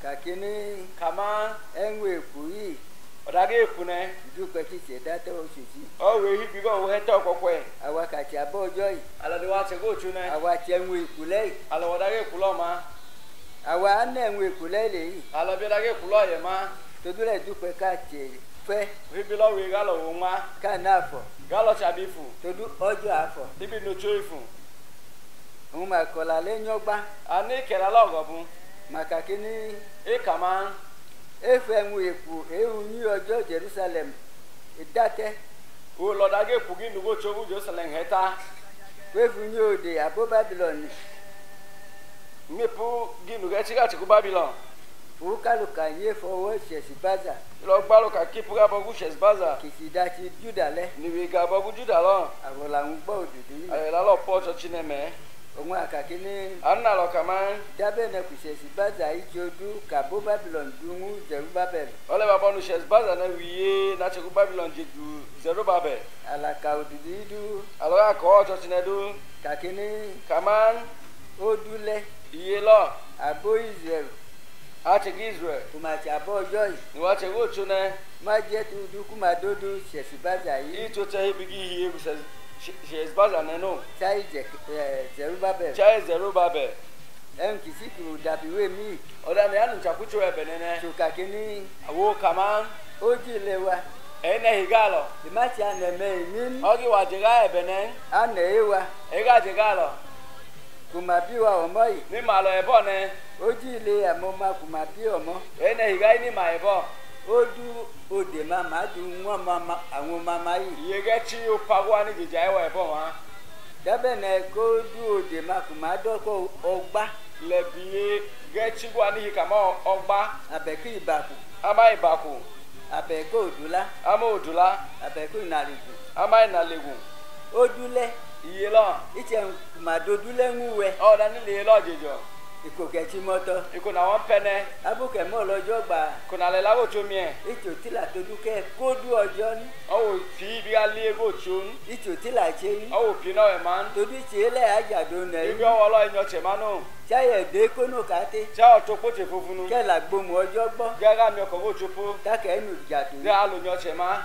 Kakini Kama enwe kuyi odage kune dupe kise data osisi o we hi bigo wo heto kokwe awakati abojo yi ala de wa se go tune awati enwe ikule ala odage kulo ma awa ana enwe ikule le yi ala bi dage kulo ye ma todule dupe kati fe hi bi lo we galo wo ma kanafo galo chabifu todu ojo afo bibi no choifu uma kola le nyogba ani kera logo maka kini kama efe enwe eku ehunyi ojo Jerusalem idate o lo dage ku gi nugo chogu Jerusalem heta wefunyi ode abo Babylon mepu gi nugo chiga chiku Babylon ukaluka nye fowo Shesbaza lo gbalo ka kipu ga bogu Shesbaza kisidati Juda le ni we ga bogu Juda lo abola ngbo odudu ay la lo po cho chineme onwa akakini anna lo kama dabe na ku Shesbaza ijodu ka bo Babylon dungu Zerubabel ole baba nu Shesbaza na wiye na chiku Babylon jidu Zerubabel alaka odudu du alo ga ko cho chinedu kakini kama odule iye lo abo Israel ati Israel kumachi abo joy ni wa che go chune ma je tu du kuma dodu Shesbaza yi ito te bigi hiye bu Shesbaza na no chai Zerubabel chai Zerubabel en kisiku dabiwe mi oda ne anu chakucho ebenene tukakini awo kama ojilewa ene higalo imachi aneme min ogi wa jega ebene anewa ega jegalo kumabiwa omoyi ni malo ebone ojile amoma kumabi omo ene higai ni ma ebo odu ode mama du nwa mama awon mama yi yege chi o pagwa ni jeja ewa ebo wa dabe na ko du ode makuma doko ogba lebiye ge chi gwa ni kama ogba abeku ibaku ama ibaku abeku odula ama odula abeku inaligu ama inaligu odule iye lo iche kumadodule nwe o da ni le lo jejo ikokechi moto iko na won pene abuke mo lojo gba kuna le lawo to mi e ichotila toduke kodu ojo ni o fi bi ale ego chun ichotila che ni o pi no e man todu chele ajado na ibi o lo enyo che manu chaye de kono kate cha o to poche fofunu ke la gbomu ojo gbo gaga mi oko go chopo take enu jado de alo nyo che ma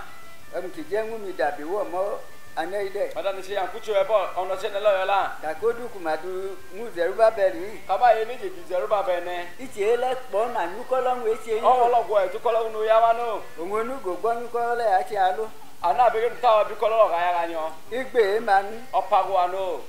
em ti je nwu mi dabi wo mo aneide ada ni se yan kucho ebo ono che ne lo yo la takodu kumadu nwu Zerubabel yi kaba ye ni je Zerubabel ne ichele po na nyukolo nwe che yi o lo gwo e tu kolo nu ya wa no onwonu gogbo nyukolo ya chi alu ana be ta wa bi kolo ga ya ganyo igbe man o pagwa no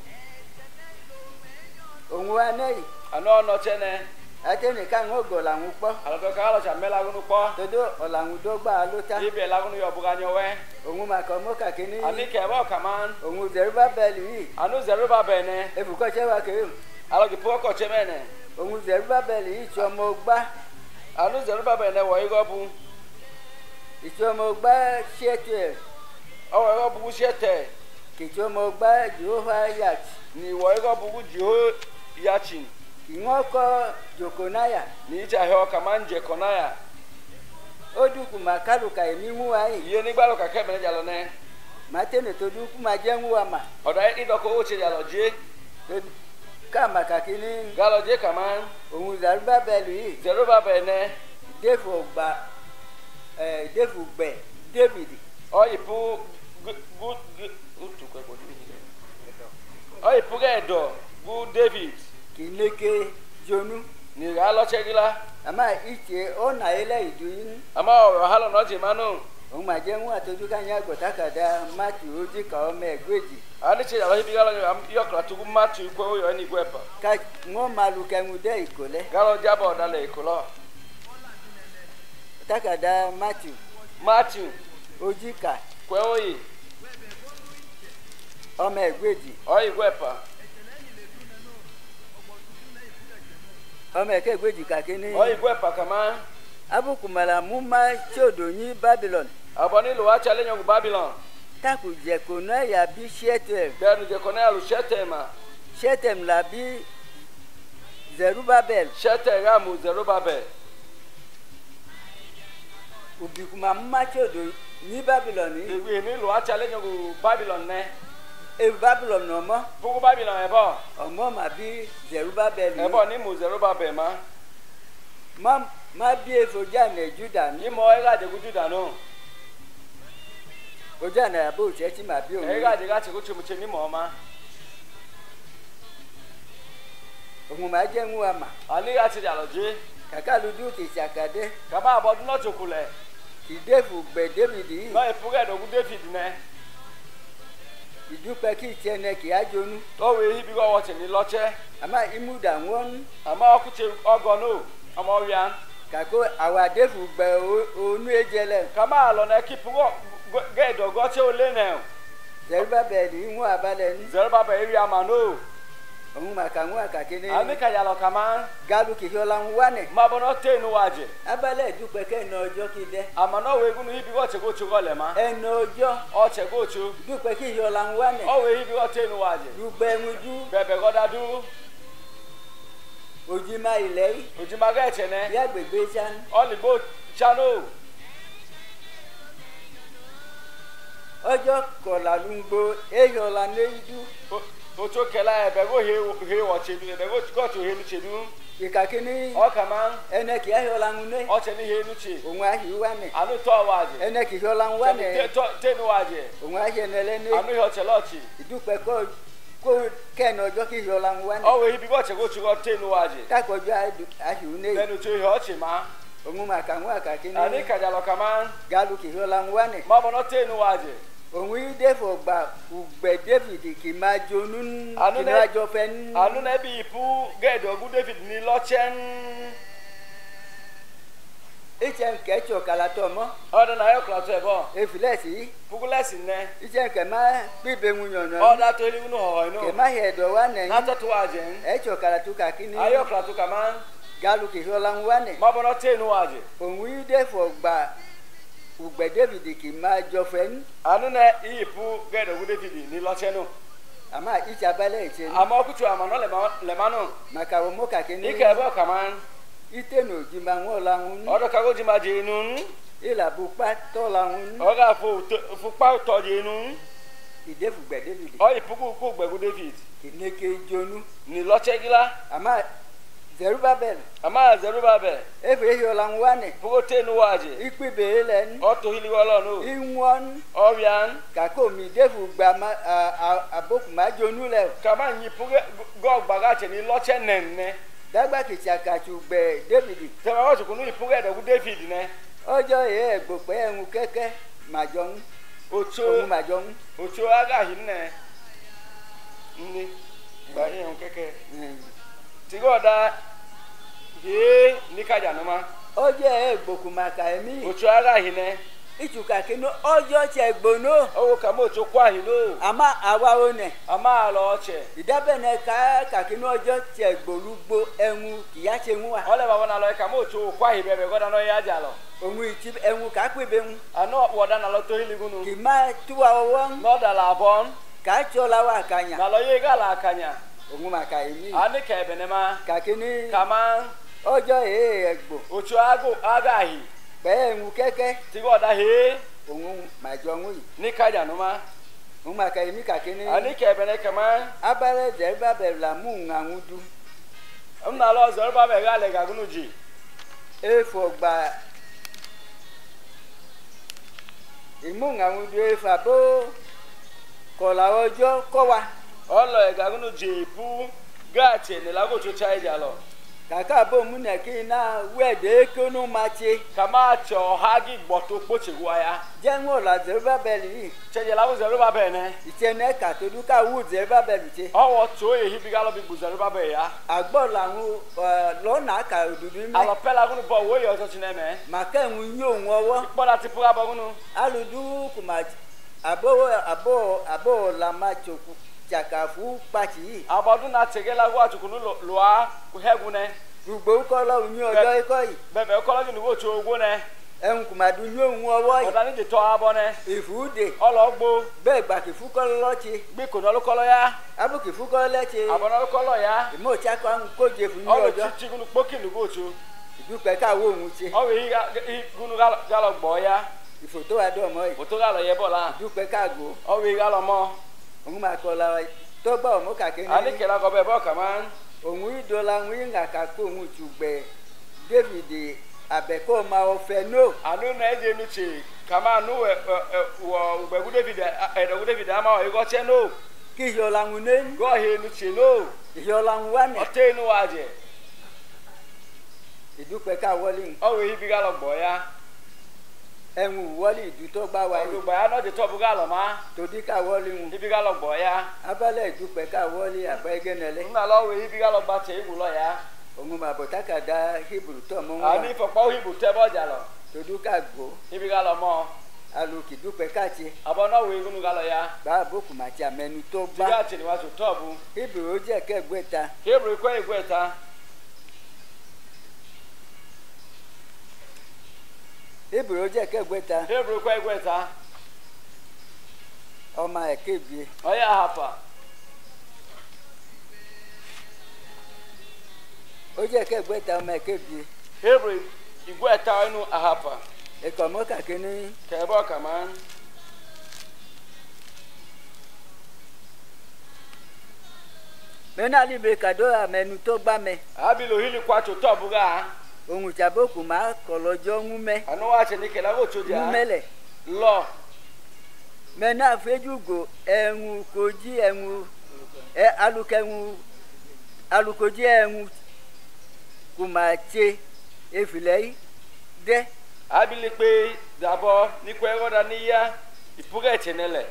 onwu anei ano no che ne ateni kan ogo la nwu po ala to ka lo cha mela gunu po todo olanwu dogba aluta ibe la gunu yo bu ganyo we onwu maka mo kakini ani ke bo kaman onwu Zerubabel yi anu Zerubabel ne ebuko che wa ke ala ki po ko che mene onwu Zerubabel yi chomo gba anu Zerubabel ne wo igo bu ichomo gba shete o wo igo bu shete kichomo gba Jehovah yat ni wo igo bu Jeho yachin ingoko Jokonaya ni ja he o kaman je konaya oduku makaluka emimu ai ye ni gbalo ka ke mene jalo ne matene toduku majenwu ama oda idoko o che jalo je kama kakini galo je kaman ohun Zerubabel yi Zerubabel ne defu gbe David o ipu good utu ko ko ni o ipu ge do bu David kineke jonu ni galo chegila ama iche ona ele iduyin ama o halo no je manu ohun majenwu atoduka nya gotakada Matthew oji ka o megweji ani che jalo bi galo yo kra tugu matu ko yo ni gwepa ka ngo maluke ngude ikole galo jabo dale ikolo takada Matthew oji ka kwe oyi o megweji o igwepa ọmọ ẹ̀kẹ́ ìgbèjì kàkíní o igwepa kama abukumala muma chodonyi Babylon aboni lo wa challenge ku Babylon taku jekona ya bi Shetem benu je kona lu Shetema Shetem la bi Zerubabel Shete ga mu Zerubabel idukuma machodo ni Babylon ni ewe ni lo acha le nyogo Babylon ne e Babylon no mo pugu Babylon ebo omo ma bi Zerubbabel ebo ni mo Zerubbabel ma bi efoja na Juda ni ni mo e ga de Juda no oja na abo chechi ma bi o e ga de ga che ko chemuche ni mo ma ohun ma je nwu ama ani ga ti jaloje kaka ludu ki sakade ka ba bodun no chokule ki defu gbe David no e puga do David ne idupe ki chene ki ajonu o we hi bi go wo che ni loche ama imuda won ama okuche ogono ama owian kako awa defu gbe onu ejele kama lo na ki pugo ge do go che o le ne Zerubbabel nwu abale ni Zerubbabel eri ama no ohun maka nwu aka kini ami ka ya lo kama galu ki hola nwane ma bono te nu waje abale idupe ke na ojo ki de ama no we gunu hi bi go che go chugo le ma eno ojo o che go chu idupe ki hola nwane o we hi bi go te nu waje dugbe nwuju bebe go dadu ojima ile ojima ga che ne ya gbegbe chan o li bo chano ojo kola lungbo ehola neidu o to kela ebe go he wo chedu ebe go to he nu chedu ikakini o kama ene ki ehola ngune o che ni he nu che onwa ahi wane anu to waje ene ki hola ngwane te nu waje onwa ahi nele ni anu he o che lochi idupe ko ken ojo ki hola ngwane o we bi go che go chugo te nu waje takojo ahi une benu to he o che ma ohun maka nwu aka kini ani ka ja lo kama galu ki hola ngwane ma bono te nu waje ohun ide fo gba ugbe David ki ma jonun Anu ki ne- na jo fen anu na bi ipu ge do gu David ni lochen ichen ke cho kala to mo oda na yo klato ebo efilesi pugulesi ne ichen ke ma bibe ngunyono oda to ili nu ho ke no ma hedo wane na to to waje e cho kala tu ka kini ayo klato kama galu ki hola ngwane ma bono te nu waje ohun ide fo gba ugbe David ki ma jo fen anu na ipu ge do gu David ni lochen no ama ichabale ichen ama okutu ama no le ma no maka wo mo ka kini ike ebo kama ite no jima nwola ngun odo ka go ji ma je nu ila bu pa to la ngun o ga fu pa to je nu ide fu gbe David o ipu ku gbe gu David ki neke jonu ni loche gila ama Zerubbabel ama Zerubbabel efe hola ngwane pugo te nu waje ikpibe elen o to hili wala no inwon owian kako mi defu gba ma aboku ma jonu le kama nyi puge go gbaga che ni loche nenne dagba ki chakachu gbe David te ma wo kunu ipuge do gu David ne ojo ye egbope enwu keke majon ocho ohun majon aga hinne ni ba yen keke ti go da ye ni kaja no ma ojo ye egboku maka emi ocho aga hinne ichuka kinu ojo che gbono owo kama ocho kwa hino ama awa one ama lo che idabe ne ka kinu ojo che gbolugbo enwu kiya che nwa ole ba wona lo kama ocho kwa hi bebe go da no ya jalo ohun iti enwu ka kpebe nwu ano woda na lo to hili gunu ki ma tuwa won no da la bon ka chola wa kanya na lo ye ga la kanya ohun maka emi ani ka ebe ne ma ka kini kama ojo ye egbo ocho aga hi pe enwu keke ti go da he ohun majon wi ni kaja no ma ohun maka emi ka kini ani ka ebe ne kama abare Zerubbabel la mu nganwudu na lo Zerubbabel ga le ga gunu ji efo gba imu nganwudu efa bo kola ojo kowa olo e ga gunu ji pu ga che ne la go cho chai jalo kaka bo mu ne ki na wede konu machi kama cho hagi gboto poche gwa ya jenwo la Zerubbabel yi cheje la wo Zerubbabel ne ichene ka to du ka wu Zerubbabel che owo to e hi bi ga lo bi bu Zerubbabel ya agbo la hu lo na ka odudu mi alo pela gunu bo wo yo so chineme maka enwu yo nwowo poda ti pura bo gunu aludu kuma abo la machoku chakafu pachi abodun na tegela gwa chukunu loa hegu ne gbogbo kọlọ unyi ọjọ ikọ yìí bebe kolo ni wo cho ogwo ne ẹhun kùmàdù ní òun ọwọ́ yìí oda ni de to abo ne ìfúdè ologbo bẹ́ẹ̀ gbàkì fúkọ́lọ́ lọ́ọ̀tì gbe ko no kolo ya abúkì fúkọ́lọ́ lẹ́tì abono kolo ya ìmọ̀ òtíakọ̀ ń kóje fún ní olo ọjọ́ ti gunu poki ni go cho Ìdúpẹ́ káwọ́ òun ṣe. o we igunu galo gbo ya Ìfòtó àdọ́mọ́ yìí. o to galo ye bola Ìdúpẹ́ káàgó. o we galo mo Òun máa kọ́ la tó gbọ́ ọmọ kàkẹ́ ani ní. kela ko be bo kaman Òun ìdọ́la òun ìgbà kàkó òun tùgbẹ́ David àbẹ̀kọ́ máa ọ̀fẹ́ no. anu na eje nu che kama nu wo ugbegu David ama o igo che no Kí ìyọ̀la òun ní. go he nu che no Ìyọ̀la òun wà ní. o te nu waje Ìdúpẹ́ káwọ́lì. o we ibi galo gbo ya Ẹ̀hún wọ́lì ìdú tó gbá wa yìí. olugba ya no de to bu galo ma Tòdí káwọ́lì òun. ibi galo gbo ya Abálẹ̀ ìdúpẹ́ káwọ́lì àbẹ́gẹ́nẹlẹ́. nna lo we ibi galo gba che iwu lo ya Òun máa bọ̀ tákàdá Hebrew tó mọ́ ani wọn. fopo hibu te bo jalo Tòdú káàgó. ibi galo mo Alùkì dúpẹ́ káàtì. abo no we igunu galo ya Bá àbókù màtí àmẹnu tó gbá. tiga ti ni wa so to bu Hebrew ó jẹ́ kẹ́gbẹ́ta. hebrew ko igweta Hebrew ó jẹ́ kẹ́gbẹ́ta. hebrew ko igweta Ọmọ ẹ̀kẹ́bíye. oya hapa Ó jẹ́ kẹ́gbẹ́ta ọmọ ẹ̀kẹ́bíye. hebrew igweta inu ahapa Ẹ̀kọ́ mọ́ kàkẹ́ ní. kebo kaman Mẹ́nà líbe kàdó àmẹnu tó gbá mẹ́. abilo hili kwa to to bu ga Òun ìjàbókù máa kọ̀lọ́jọ́ ń mẹ́. anu wa che ni kela go to Ń dia mẹ́lẹ̀. lo Mẹ́nà àfẹ́júgò ẹ̀hún kojí ẹ̀hún alùkẹ́hún alùkojí ẹ̀hún kò máa ṣe efìlẹ́ yìí dẹ́. abili pe dabo ni ko egoda ni ya ipuga chenele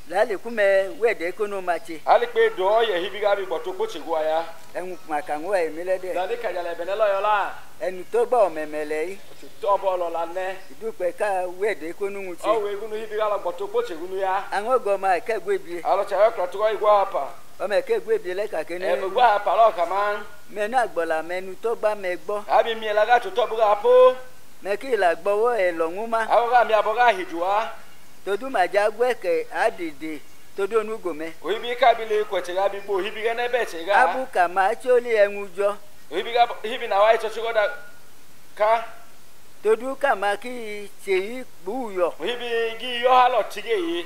Lálẹ́ kú mẹ́ wẹ́ẹ̀dẹ́ kó ní o máa ṣe. ali pe do ye hibi ga bi gboto ko chegwa ya Ẹ̀hún màkàwọ́ ẹ̀mí lẹ́dẹ̀. dani kajale benelo yo la Ẹnu tó gbọ́ ọ̀mẹ̀mẹ̀lẹ̀ yìí. to bo lo la ne Ìdúpẹ́ ká wẹ́ẹ̀dẹ́ kó ní o ṣe. o we igunu hibi ga lo gboto ko chegunu ya Àwọn ọgọ́ ọmọ ẹ̀kẹ́gbẹ́ bíi. alo cha yo to igwa hapa Ọmọ ẹ̀kẹ́gbẹ́ bíi lẹ́kàkẹ́ ní. e igwa hapa lo kaman Mẹ́nà àgbọ̀là mẹ́nu tó gbá mẹ́ gbọ́. abi mi la ga to bu ga po Mẹ́kì ìlà gbọ́wọ́ ẹ̀ lọ́hún má. awo ga mi aboga hijua Todú màjá gbẹ́kẹ̀ àdìdè todú onúgò mẹ́. o hibi ka bi le ko chega bi bo hibi ga ne be chega Abúkà máa tí ó lé ẹ̀hún jọ. o hibi na wa ito chigoda ka Todú kà máa kí ṣèyí gbúyọ̀. o hibi gi yo halo tige yi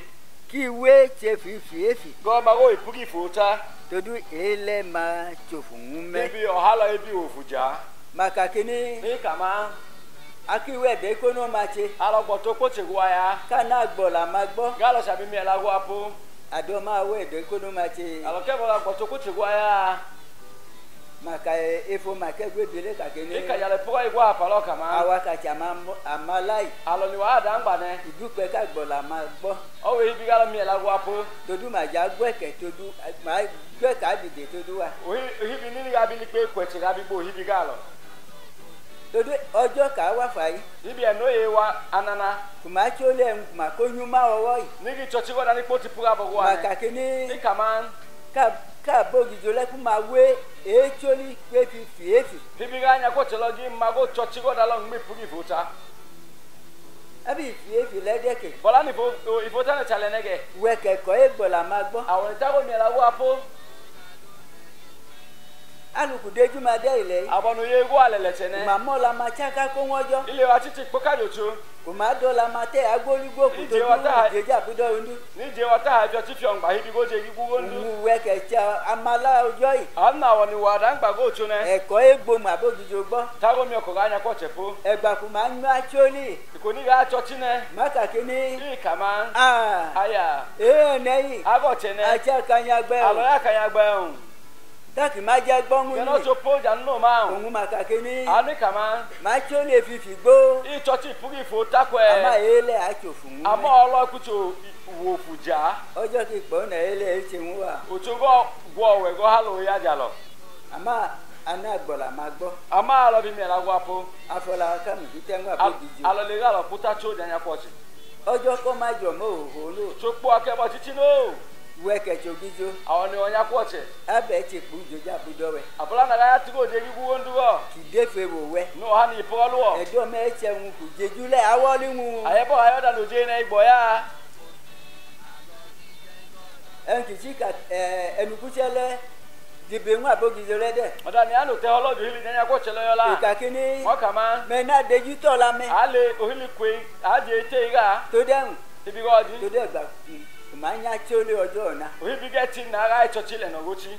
Kí ìwé ṣe fìfì èfì. go ma go ipugi fota Todú èélẹ̀ máa ṣòfòun mẹ́. ibi ohala ibi ofuja Màkà kíní ni kama akíwẹ̀dẹ́ kó ní o máa ṣe. alogbo to ko chegwa ya Kánà àgbọ̀là máa gbọ́. galo sabi mi la go apo Àdó máa wẹ̀dẹ́ kó ní o máa ṣe. aloke bo la gbo to ko chegwa ya Màkà efo màkẹ́gbẹ́ bíi lẹ́kàkẹ́ ní. ni kajale po igwa hapa lo kama Àwa kàtì àmàláì. alo ni wa da ngba ne Ìdúpẹ́ ká gbọ̀là máa gbọ́. o we hibi galo mi la go apo Todú màjá gbẹ́kẹ̀ todú màá gbẹ́kẹ̀ àdìdè todú wa. o hibi ni ga bi ni pe ko chega bi bo hibi galo Todú ọjọ́ kà wá fàyí. ibi enoye wa anana Kùmá tí ó lé ẹ̀hún kùmá kó yún má ọwọ́ yìí. ni gi chochi goda ni po ti puga bo wa Màkà ne kíní ni kama ká bógijó lẹ́kùn máa wé èé tí ó ní pé fìfì èfì. hibi ga nya ko chelo gi ma go chochi goda lo ngbe pugi fota Ábí ìfì èfì lẹ́dẹ̀kẹ̀. bola ni fo ifota ne chale nege Wẹ̀kẹ̀ kọ́ é gbọ̀là máa gbọ́. awon ta go mi la go apo Alùkù déjú máa dẹ́ ilẹ̀ yìí. abonu ye go alele chene Kùmá mọ́ la máa cháká kó wọ́n jọ́. ile wa titi po kajo cho Kùmá dọ́ la máa tẹ́ agbórígbó kù Ìjẹ́ tó wa dúró tá- ìjẹ́jà búdọ̀ ndú. ni je wa ta ha jo ti fi on gba hibi go je gi gugo ndu Òun wẹ̀kẹ̀ tí amálá ọjọ́ yìí. anna woni wa da ngba go cho ne Ẹ̀kọ́ égbò mà bógijó gbọ́. ta go mi ko ga nya ko chepo Ẹ̀gbà kùmá ń yún atsólì. ko ni ga chochi ne Màkà kíní. ni kama Ah! aya Èé nẹ́yìn. ago chene Àti àkànyàgbẹ́ alo o. ya kan ya gba un Táàkì má jẹ́ gbọ́ngún keno ní. so po ja no ma un Òun màkà kíní. ani kama Má tí ó lè fìfì gbó. i chochi pugi fota ko Àmà e èélẹ̀ àtsòfò ń amo mẹ́. olo kucho wo fuja Ọjọ́ kí pọ̀ nà èélẹ̀ ẹ̀ ṣe ń wà. ochogo gwo we go halo ya jalo Àmà àná àgbọ̀là máa gbọ́. ama alo bi mi la go apo Afọlá kàmì fi tẹ́ngà bógijó. alo le ga lo puta cho ja nya ko chi Ọjọ́ kọ́ má jọ mọ́ òhò lò. so po akebo titi no Wẹ̀kẹ̀ tsogijó. awon ni onya ko che Abẹ́ ti kú jọjá búdọ̀ wẹ̀. abola na ga ya ti go je gi gugo ndu go Kìdé fe wò wẹ̀. no ha ni po lo wo Ẹ̀dọ́ mẹ́ẹ̀tsẹ̀ ń kù jẹjúlẹ̀ awọ́lí ń. ayebo ayo da no je na igbo ya Ẹnkìtì kà ẹnukutsẹ lẹ dibe nwa bogizo lede oda ni anu te olodo hili nyanya ko chelo yola ikakini mo kama me na deju to la me ale ohili kwe aje ete iga to den ibi godi to de gba ma nya chole ojo na ohibi geti na aga ichochile no gochi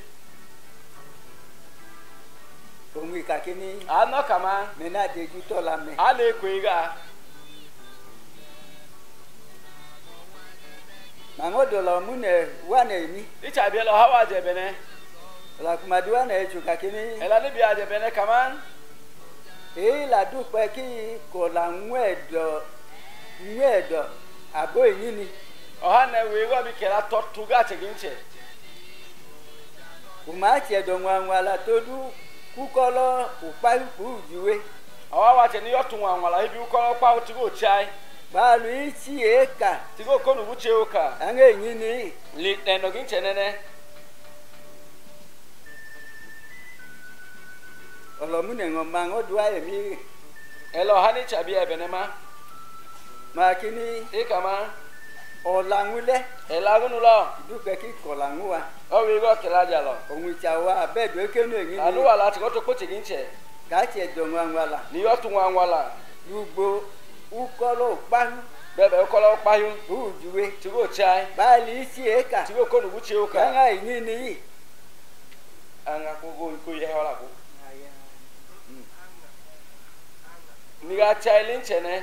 ohun ikakini ano kama me na deju to la me ale kwe iga ma ngodo lo mu ne wa na emi icha bi lo hawa je bene la kuma duwa na eju kakini ela ni bi aje bene kama e la dupe ki ko la nwedo abo yin ni oha na we go bi kera totu ga cheginche kuma che do nwa la todu kukolo upa ku juwe awa wa che ni yotu nwa ibi ukolo pa o tigo chai balu ichi eka tigo konu buche oka anga yin ni li eno ginche nene olomu ne ngoma ngodwa emi elo hani chabi ebene ma kini e kama olanwule elagunu lo dupe ki kolanwa o we go kela jalo ohun chawa abedo ekenu yin anu ni wala ti ko to poche ginche ka che do nwa la ni yotu nwa lugbo ukolo pa bebe ukolo payu ujuwe tigo chai balu ichi eka tigo konu buche oka anga yin ni anga ko ye hola ko ni ga chai linche ne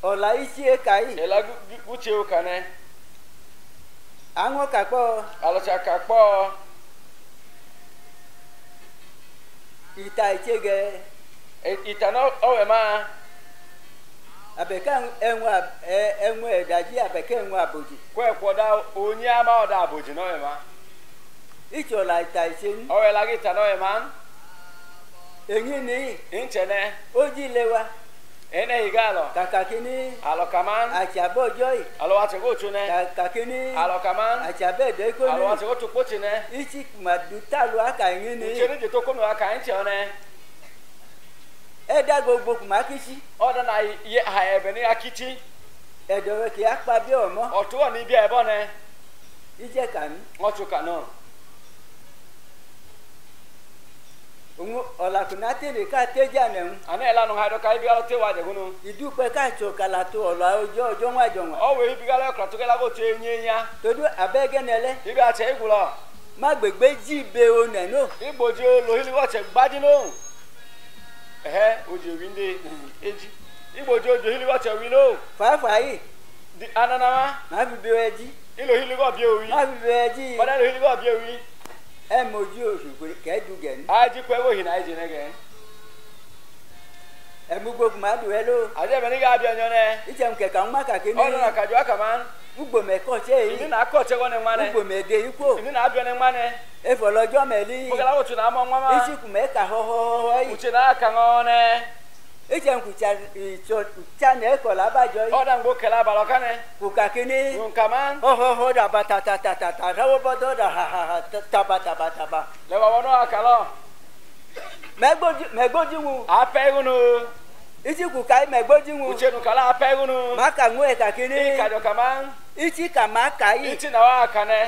ola ichi eka yi ela buche oka ne anwo kapo alo cha kapo ita ichege itano owe ma abeka enwe daji abeka enwe aboji kwe kwoda onye ama oda aboji no we ma ichola ita ichen owe la gita no we ma enyi ni inchene oji lewa ene igalo kakakini alo kaman achabo joy alo ate go chune kakakini alo kaman achabe de ko alo ni ate go tupochi ne ichi madutalu aka enyi ni uchere je to kono aka inche one eda gbogbo kumakishi oda na ye ha ebe ni akichi edowe ki apa bi omo otu oni bi ebo ne ije kan otuka no ohun ola kunate le ka teja neun ana ela no ha do kai bi alo te wa je gunu idupe ka chokala to ola ojo nwa jonwa owe bi galo kra to gela go te nyenya todu abege nele ibi ache igulo ma gbegbe jibe o neno igboji lo hili wo che gbadi no oje winde eji igboji oje hili wo che wi no fafa yi di anana ma bi be ji ilo hili go bi owi ma bi be ji bada lo hili go bi owi e moji oṣùgbò kẹ́ẹ̀dù gẹ̀ẹ́ni. aji pé wò hìnà ìjì ní gẹ̀ẹ́. ẹ̀mú gbogbo máa dùn ẹ́ ló. àti ẹ̀mí ní ká bí ọyàn nẹ. ìjẹun kẹ̀kẹ́ ń má kàké ní. ọ̀nà àkàjọ àkàmá. gbogbo mẹ́kọ̀ ṣe èyí. ìdí náà kọ̀ ṣe wọ́n ní ńmá nẹ. gbogbo mẹ́ẹ̀dẹ́ ikú. ìdí náà bí ọ ní ńmá nẹ. efọlọjọ mẹ́lí. bókẹ́lá wò tún náà mọ́ ńmá má. ìsìnkú mẹ́ka họ́họ́họ́ yìí. kùtì náà kà ńọ́ nẹ. ìjẹun kùtà ní ẹ̀kọ́ lábàjọ yìí. ọ̀dà ń gbó kẹlẹ́ àbàlọ́ ká nẹ. kù kàké ní. nkàmá. họ́họ́họ́ dàbà tàtàtàtà rẹ́wọ́ bọ́dọ̀ dà tabataba. lẹ́wọ̀ wọn náà kàlọ́. mẹ́gbójú wọn. apẹ́ ìhùnú. ìsìnkú káyí mẹ́gbójú wọn. kùtìnù kàlá apẹ́ ìhùnú. má kà ń wẹ̀ kàké ní. ìkàjọ kàmá. ìtì kà má kà yìí. ìtì náà wà kà nẹ.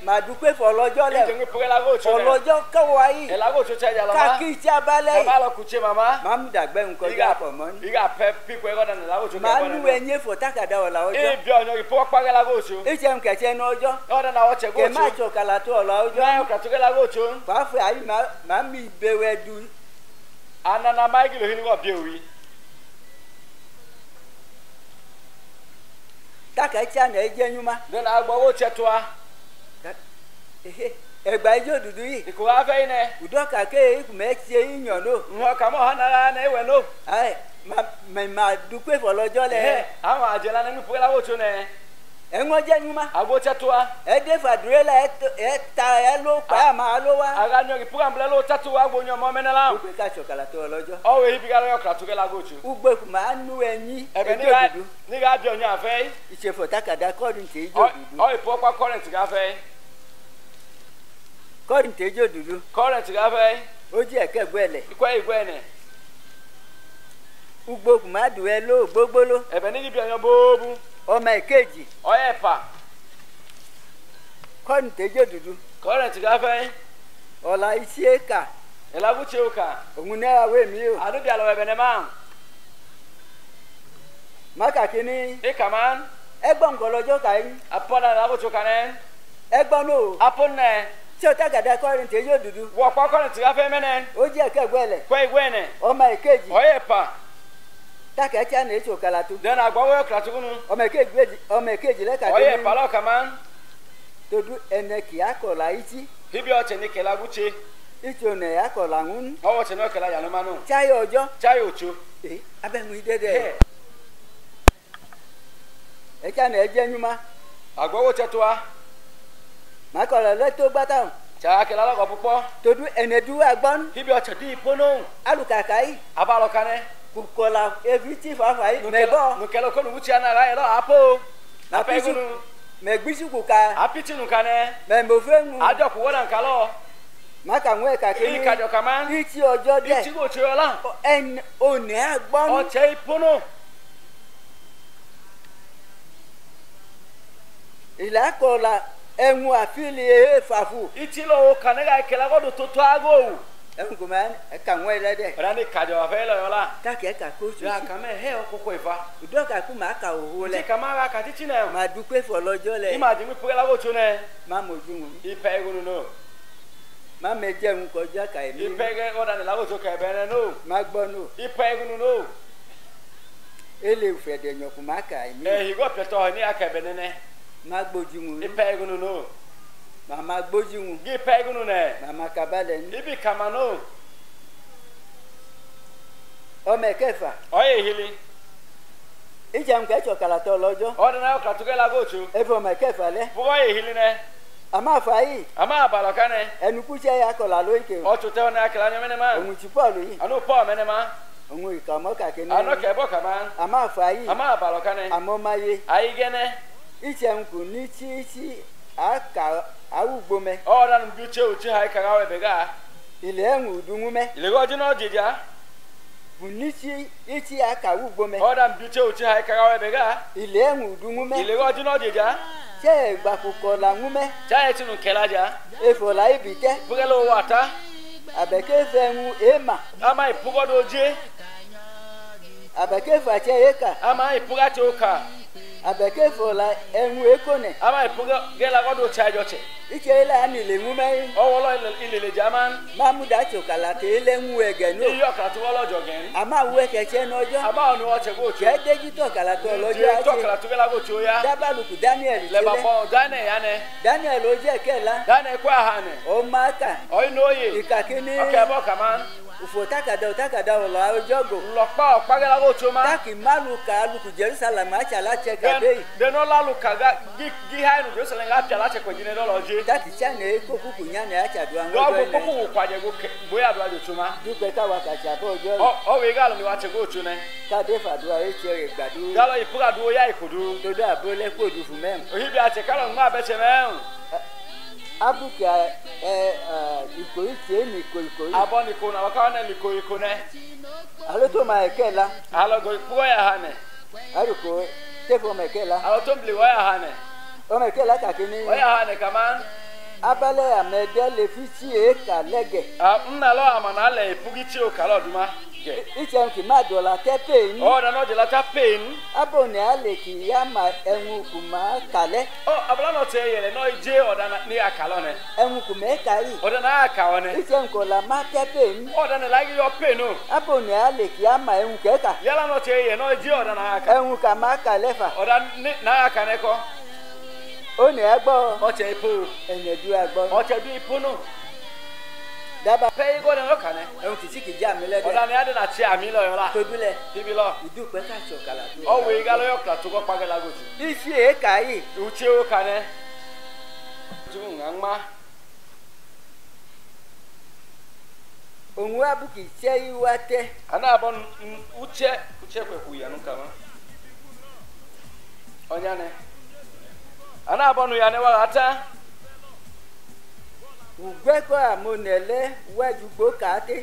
mà dúpẹ́ fọlọ́jọ́ lẹ̀. ìjẹun pé lágòtò nẹ. fọlọ́jọ́ kẹwàá yìí. ẹ̀lágòtò tẹ̀ jà lọ́mọ. kàkí ìtì abalẹ̀ yìí. kàmá lọ kùtì màmá. máa ń dàgbẹ́ nǹkan jẹ́ àpọ̀mọ́ ní. ìgà pẹ́ pípọ̀ ẹ̀kọ́ dànù lágòtò máa ń nu ẹyin fò tákàdá ọ̀la ọjọ́. ibi ọ̀yàn ìfowó pàgẹ́ lágòtò. ìjẹun kẹ̀kẹ́ ní ọjọ́. ọ̀dà náà wọ́n tẹ̀ kẹ má gòtò. tsọ kàlà tó ọ̀la ọjọ́. náà yóò kàtúkẹ́ lágòtò. fàáfẹ́ ayé máa mi bẹ̀wẹ̀ du. anana máìkì lóhìn wọ̀ bí òwì. tákà ìtì àná ẹ jẹ́ nyúmá. dọ́nà agbọ̀wọ́ tẹ̀ tó a. ẹgbà ijó dúdú yìí. ìkó wa fẹ́ yín nẹ. ùdọ́ kàké ìkùmẹ́ tiẹ̀ yíyan ló. ǹhọ́ kàmọ́ hàn nára ní ìwẹ̀ nù. ayé mà dúpẹ́ fọlọ́jọ́ lẹ̀. àwọn àjẹlá nínú pé lágòtò nẹ. ẹ̀wọ̀n jẹ́ nyúmá. àgbo tẹ̀ tó a. ẹ dé fàdúrẹ́ la ẹ ta ẹ ló pa ẹ máa ló wá. àga nyọ̀ kí púpọ̀ àbúlẹ̀ ló tẹ̀ tó a gbóyún ọmọ mẹ́nẹ́ la. dúpẹ́ ká tsọ kàlà tó ọlọ́jọ́. ọ̀wé ibi ká lọ́yọ̀ kàtúkẹ́ lágòtò. ugbẹ́kù máa nu ẹyin ẹ̀bẹ̀ ijó dúdú. nígbà bí ọ̀yàn àfẹ́. ìṣèfò tákàdá kọ́ọ̀dùn tẹ̀ ijó dúdú. ọ̀ ìfowópamọ́ kọ́rẹ̀ntì káfẹ́. kọ́ọ̀dùn tẹ̀ ijó dúdú. kọ́rẹ̀ntì káfẹ́. ó jẹ́ ẹ̀kẹ́ gbẹ́lẹ̀. ikọ́ ìgbẹ́ nẹ̀. ugbẹ́kù máa dùn ẹ ló gbógbó ló. ẹ̀bẹ̀ níbi bí ọ̀yàn bóóbú. ọmọ ìkejì ọ̀yẹ̀ ẹ̀fà. kọ́ọ̀dùn tẹ̀ ijó dúdú. current ga fe ola isieka ela buche uka onune awe mi o anu dia lo ebe ne ma maka kini e kaman egbon golojo kai apona la buche uka ne egbon no apone tí o tagada current yóò dúdú wo kwa current ga fe menen ó jẹ́ kẹgbẹ́lẹ̀ kwa igwene ọmọ èkejì oyepa tákẹ́tíá ní ètò kalatu den agbawo kratugunu ọmọ èkejì lẹ́ka oyepa lo kaman todu ene kì á kọ̀la ìtì hibi oche ni kela buche ìtì ònà ẹ̀ akọ̀la ń owo che no kela ya no manu cháyé ọjọ́ chai ocho abẹ́mu dédé ẹ̀ka ní ẹ̀jẹ̀ nyuma agbawo che toa màkọ̀lọ̀ lẹ́tọ́ gbátà cha kela lo pupo todu ene du agbọ́n hibi oche di ipono alùkàkà yìí abalo kane kùkọ̀la ebi tí fàáfàá yìí mẹ́bọ̀ nukelo ko nubuchi ana ra elo apo màpísù apegunu mẹ́gbísù kùkà apiti nukane mẹ́mbòfẹ́nu ajo ku wona nkalo màkà ń wẹ̀ kàkiri ikajo kaman ìtì ọjọ́ dẹ̀ iti go che ola ẹni ònà agbọ́n oche ipono ìlàkọ̀la ẹ̀hún àfíìlì èèfàfù iti lo kanega kela go do toto ago ẹ̀hún kò máa ẹ̀ka ń wẹ̀ lẹ́dẹ̀ rani kajo afa lo yola káàkiri ẹ̀ka kó ya sùsù kame he okoko ifa ìdọ́kà kú màá kà òwò ti lẹ̀ kamara katiti na màá dúpẹ́ fọlọ́jọ́ lẹ̀ ima di mi pugela go chune má mojú wọn ipe egunu no má mẹjẹ ń kọjá kà ẹ̀mí ipe ge oda ni lago cho ke bene no má gbọ́ nù ipe egunu no ele fẹ̀dẹ̀ nyọ̀kù má kà ẹ̀mí higo peto ni akebe ne má gbójú wọn ipe egunu no màmá gbójú wọn gi ipe egunu ne màmá kabalẹ̀ ní ibi kama no ọmọ ẹ̀kẹfà oye hili ìjẹun kẹjọ kàlàtọ̀ lọ́jọ́ oda na okratugela go chu ẹfọ ọmọ ẹ̀kẹfà lẹ oye hili ne àmọ́ àfààyè ama abalo kane ẹnukúṣẹ́ ya kọ̀là lóyìnkè o tu te ona akela nyo mene ma òun ti pọ́ọ̀lù yìí anu po mene ma òun ìkàmọ́ kàkiri ano ke bo kama àmọ́ àfààyè ama abalo kane àmọ́ máyé aigene ìjẹun kù ní tí àkà àwùgbọ́mẹ oda nu biuche uchi hai kaga we bega ilẹ̀ ẹ̀hún ìdúnwúmẹ́ ile go jino jija kù ní tí àkà àwùgbọ́mẹ oda biuche uchi hai kaga we bega ilẹ̀ ẹ̀hún ìdúnwúmẹ́ ile go jino jija ṣé ìgbàkùkọ̀ làwúmẹ́ cha etinu kelaja efọ̀là ibìtẹ́ bugelo wata àbẹ̀kẹ́fẹ̀ ẹ̀hún èèmà ama ipugodo je àbẹ̀kẹ́fẹ̀ àti ẹ̀yẹ́kà ama ipuga choka àbẹ̀kẹ́fọ̀là ẹ̀hún èkónẹ̀ ama ipuga gela godo chajo che ìṣe ilẹ̀ àná ilẹ̀ ńwúmẹ́ owolo ilele jaman mámúdà tsòkàlà tẹ̀ ilẹ̀ ńwú ẹ̀gẹ̀ nù iyo kratu wolo jogen àmọ́ àwọ̀ ẹ̀kẹ̀tsẹ̀ n'ọjọ́ ama onu oche go chu kẹ́ déjìtọ̀ kàlà tọ̀ lọ́jọ́ je to àti kratu gela go chu ya dábàlùkù daniel le ba tilẹ̀ bo dane yane daniel ó jẹ́ kẹ́la dane kwa hane ọmọ aka oyi noye ìkàkíní okay bo kaman òfò tákàdá ọ̀lọ́ ọjọ́gò lopa opagela go chu ma táàkì málùkà alùkù jerusalem àtsàlà tsẹ kàdé yìí de no lalu kaga gi hainu jerusalem ga pia la che ko jine do loje táàkì tsànà èkó kúkú nyànà àtsàdù àwọn do ọjọ́ go ilẹ̀ poku wo kwaje go boya do ajo chu ma dúpẹ́ káwa kàtsà bọ́ ọjọ́ o we ga lo ni wa che go chu ne kàdé fàdúrà ètò rẹ̀ gbàdú galo ipuga do ya ikodu todo àbólẹ́ kóòdù fún mẹ́m ohibi ate kalo ngma be che me abuka ìkòyí tiẹ̀ ní ìkòyí abo ni ko na waka na liko iko ne alo tó ma ẹ̀kẹ́ la alo go pugo ya hane alùkò tẹ́fọ̀ ọmọ ẹ̀kẹ́ la alo to bli wa ya hane ọmọ ẹ̀kẹ́ la kàkíní wa ya hane kama abalẹ̀ àmẹ́dẹ́ lè fi tí èékà lẹ́gẹ̀ nna lo amana le ipugi chi o kala oduma ge ìtsẹ̀hún kì má dọ̀la tẹ́ pèyìn o da no de la ta pain abo ní alẹ́ kì yá ma ẹ̀hún kù má kàlẹ́ o abla no te yele no ije o da ni akalo ne ẹ̀hún kù mẹ́ kàyí o da na aka o ne ìtsẹ̀hún kò la má tẹ́ pèyìn o da ne la yo pain o abo ní alẹ́ kì yá ma ẹ̀hún kẹ́kà yala no te yele no ije o da na aka ẹ̀hún kà má kàlẹ́ fà o da ni na aka ne ko ó ní ẹgbọ́ o che ipo ẹ̀yẹ̀dú ẹgbọ́ o che du ipo no dábàá pe go ne no kane ẹ̀hún kìsì kì já mi o lẹ́dẹ̀ da ni ade na chi ami lo yo la tóbílẹ̀ bibi lo ìdúpẹ́ ká tsọ̀kàlà tó o we ga lo yo kra to go pagela go chu ìsì èékà yìí uche o kane tu ngangma òun abùkì tsẹ́ yìí wá tẹ́ ana abon uche kwe kuya no kama onyane ana abonu ya ne wa ata ugbẹ́kọ̀ àmọ́nẹ̀lẹ́ wájúgbó kàáté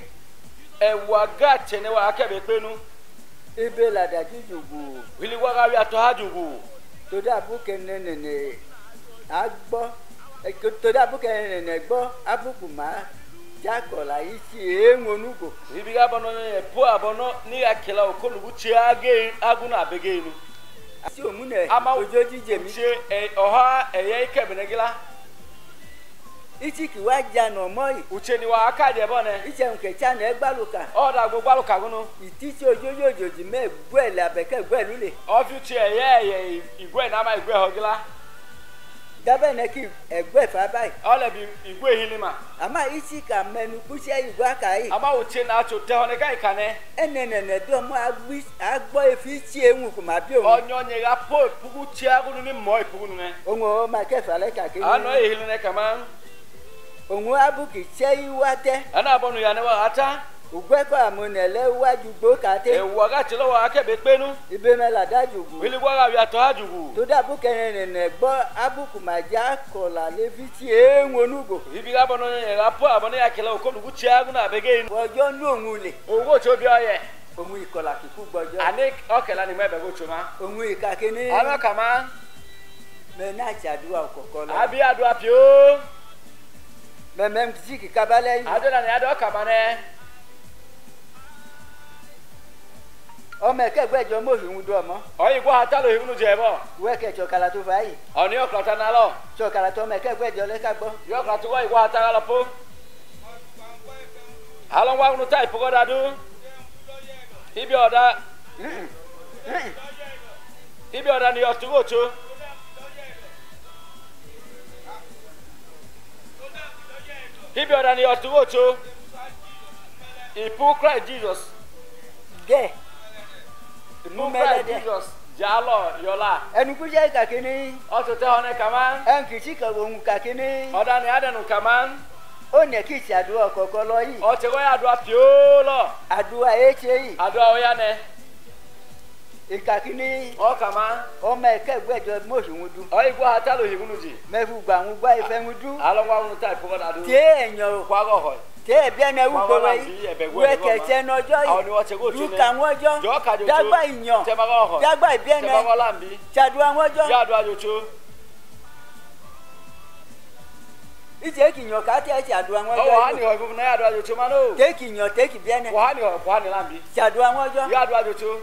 ewa ga chene wa akebe penu ebe làdàjú jùgbò wili wa ga wi ato hajugu tó dàbú kẹ́nẹ́nẹ̀nẹ̀ àgbọ́ to da bu ke ne gbo abuku ma jakola ichi enwonugo ibi ga bono ye po abono ni akela okolugu chi age aguna abegenu asi omune ama ojoji jemi che oha eye ikebenegila ichi ki wa ja no moi uche ni wa aka de bone iche nke cha na egbaluka oda gbogbo aluka gunu itichi ojoji ojoji me gbele abeke gbelu le ofi chi eye igwe na ama igwe hogila dabe ne ki egbe fa bai ole bi igwe hilima ama ichi ka menu kuche igwe aka yi ama uche na acho te hone kai kane enenene do mo agbo efi chi enwu ku ma bi o onyo nye ga po pugu chi agunu ni mo ipugu ne onwo ma ke fa le ka ke ano e hiline kama onwo abuki che iwate ana bonu ya ne wa ata ugbe ko amunele waju gbo ka te e wa ga ti lo wa akebe penu ibe me la dajugu wili gwa ga wi ato ajugu to da bu kenene gbo abuku ma ja kola le fi chi enwonugo ibi ga bonu ye ga po abonu ya kele okolugu chi aguna abege nu ojo nu ohun le owo ti obi oye ohun ikola kiku gbojo ani okela ni mebe go chuma ohun ikakini ama kama me na chadua okokolo abi adu apio me mem ti ki kabale yi adona ni adu kama ne o me ke gbejo mo hin do mo oyi gwa hatalo hinu je bo we ke chokala to fa yi oni oklata na lo chokala to me ke gbejo le ka gbo yo oklata wa igwa hatalo po halon wa unu type go dadu ibi oda ni otugocho ibi oda ni otugocho ipu Christ Jesus ge ipu Christ Jesus jalo yola enu ku je ka kini oto te hone kaman en ki chi ka ohun ka kini oda ni adenu kaman o ne ki chadua okokolo yi o te go ya adu apio lo adua eche yi adu oya ne ikakini o kama o me ke gbejo mo hin du o igwa hatalo hinu ji me fu gba wọn gba ife wọn du halon wa unu type go dadu ti eyan kwa go ho te bi na wu ko we ke che nojo awon ni yi wo te go chu du ne ka wọn jo jo ka jo dagba iyan te ba go ho dagba ibi te ba go ene lambi chadua wọn jo ya adu ajocho ije ki yan ka te chadua wọn o wa ni jo ho bu na ya adu ajocho ma no te ki yan te ki bi ene wa ni lambi chadua wọn jo ya adu ajocho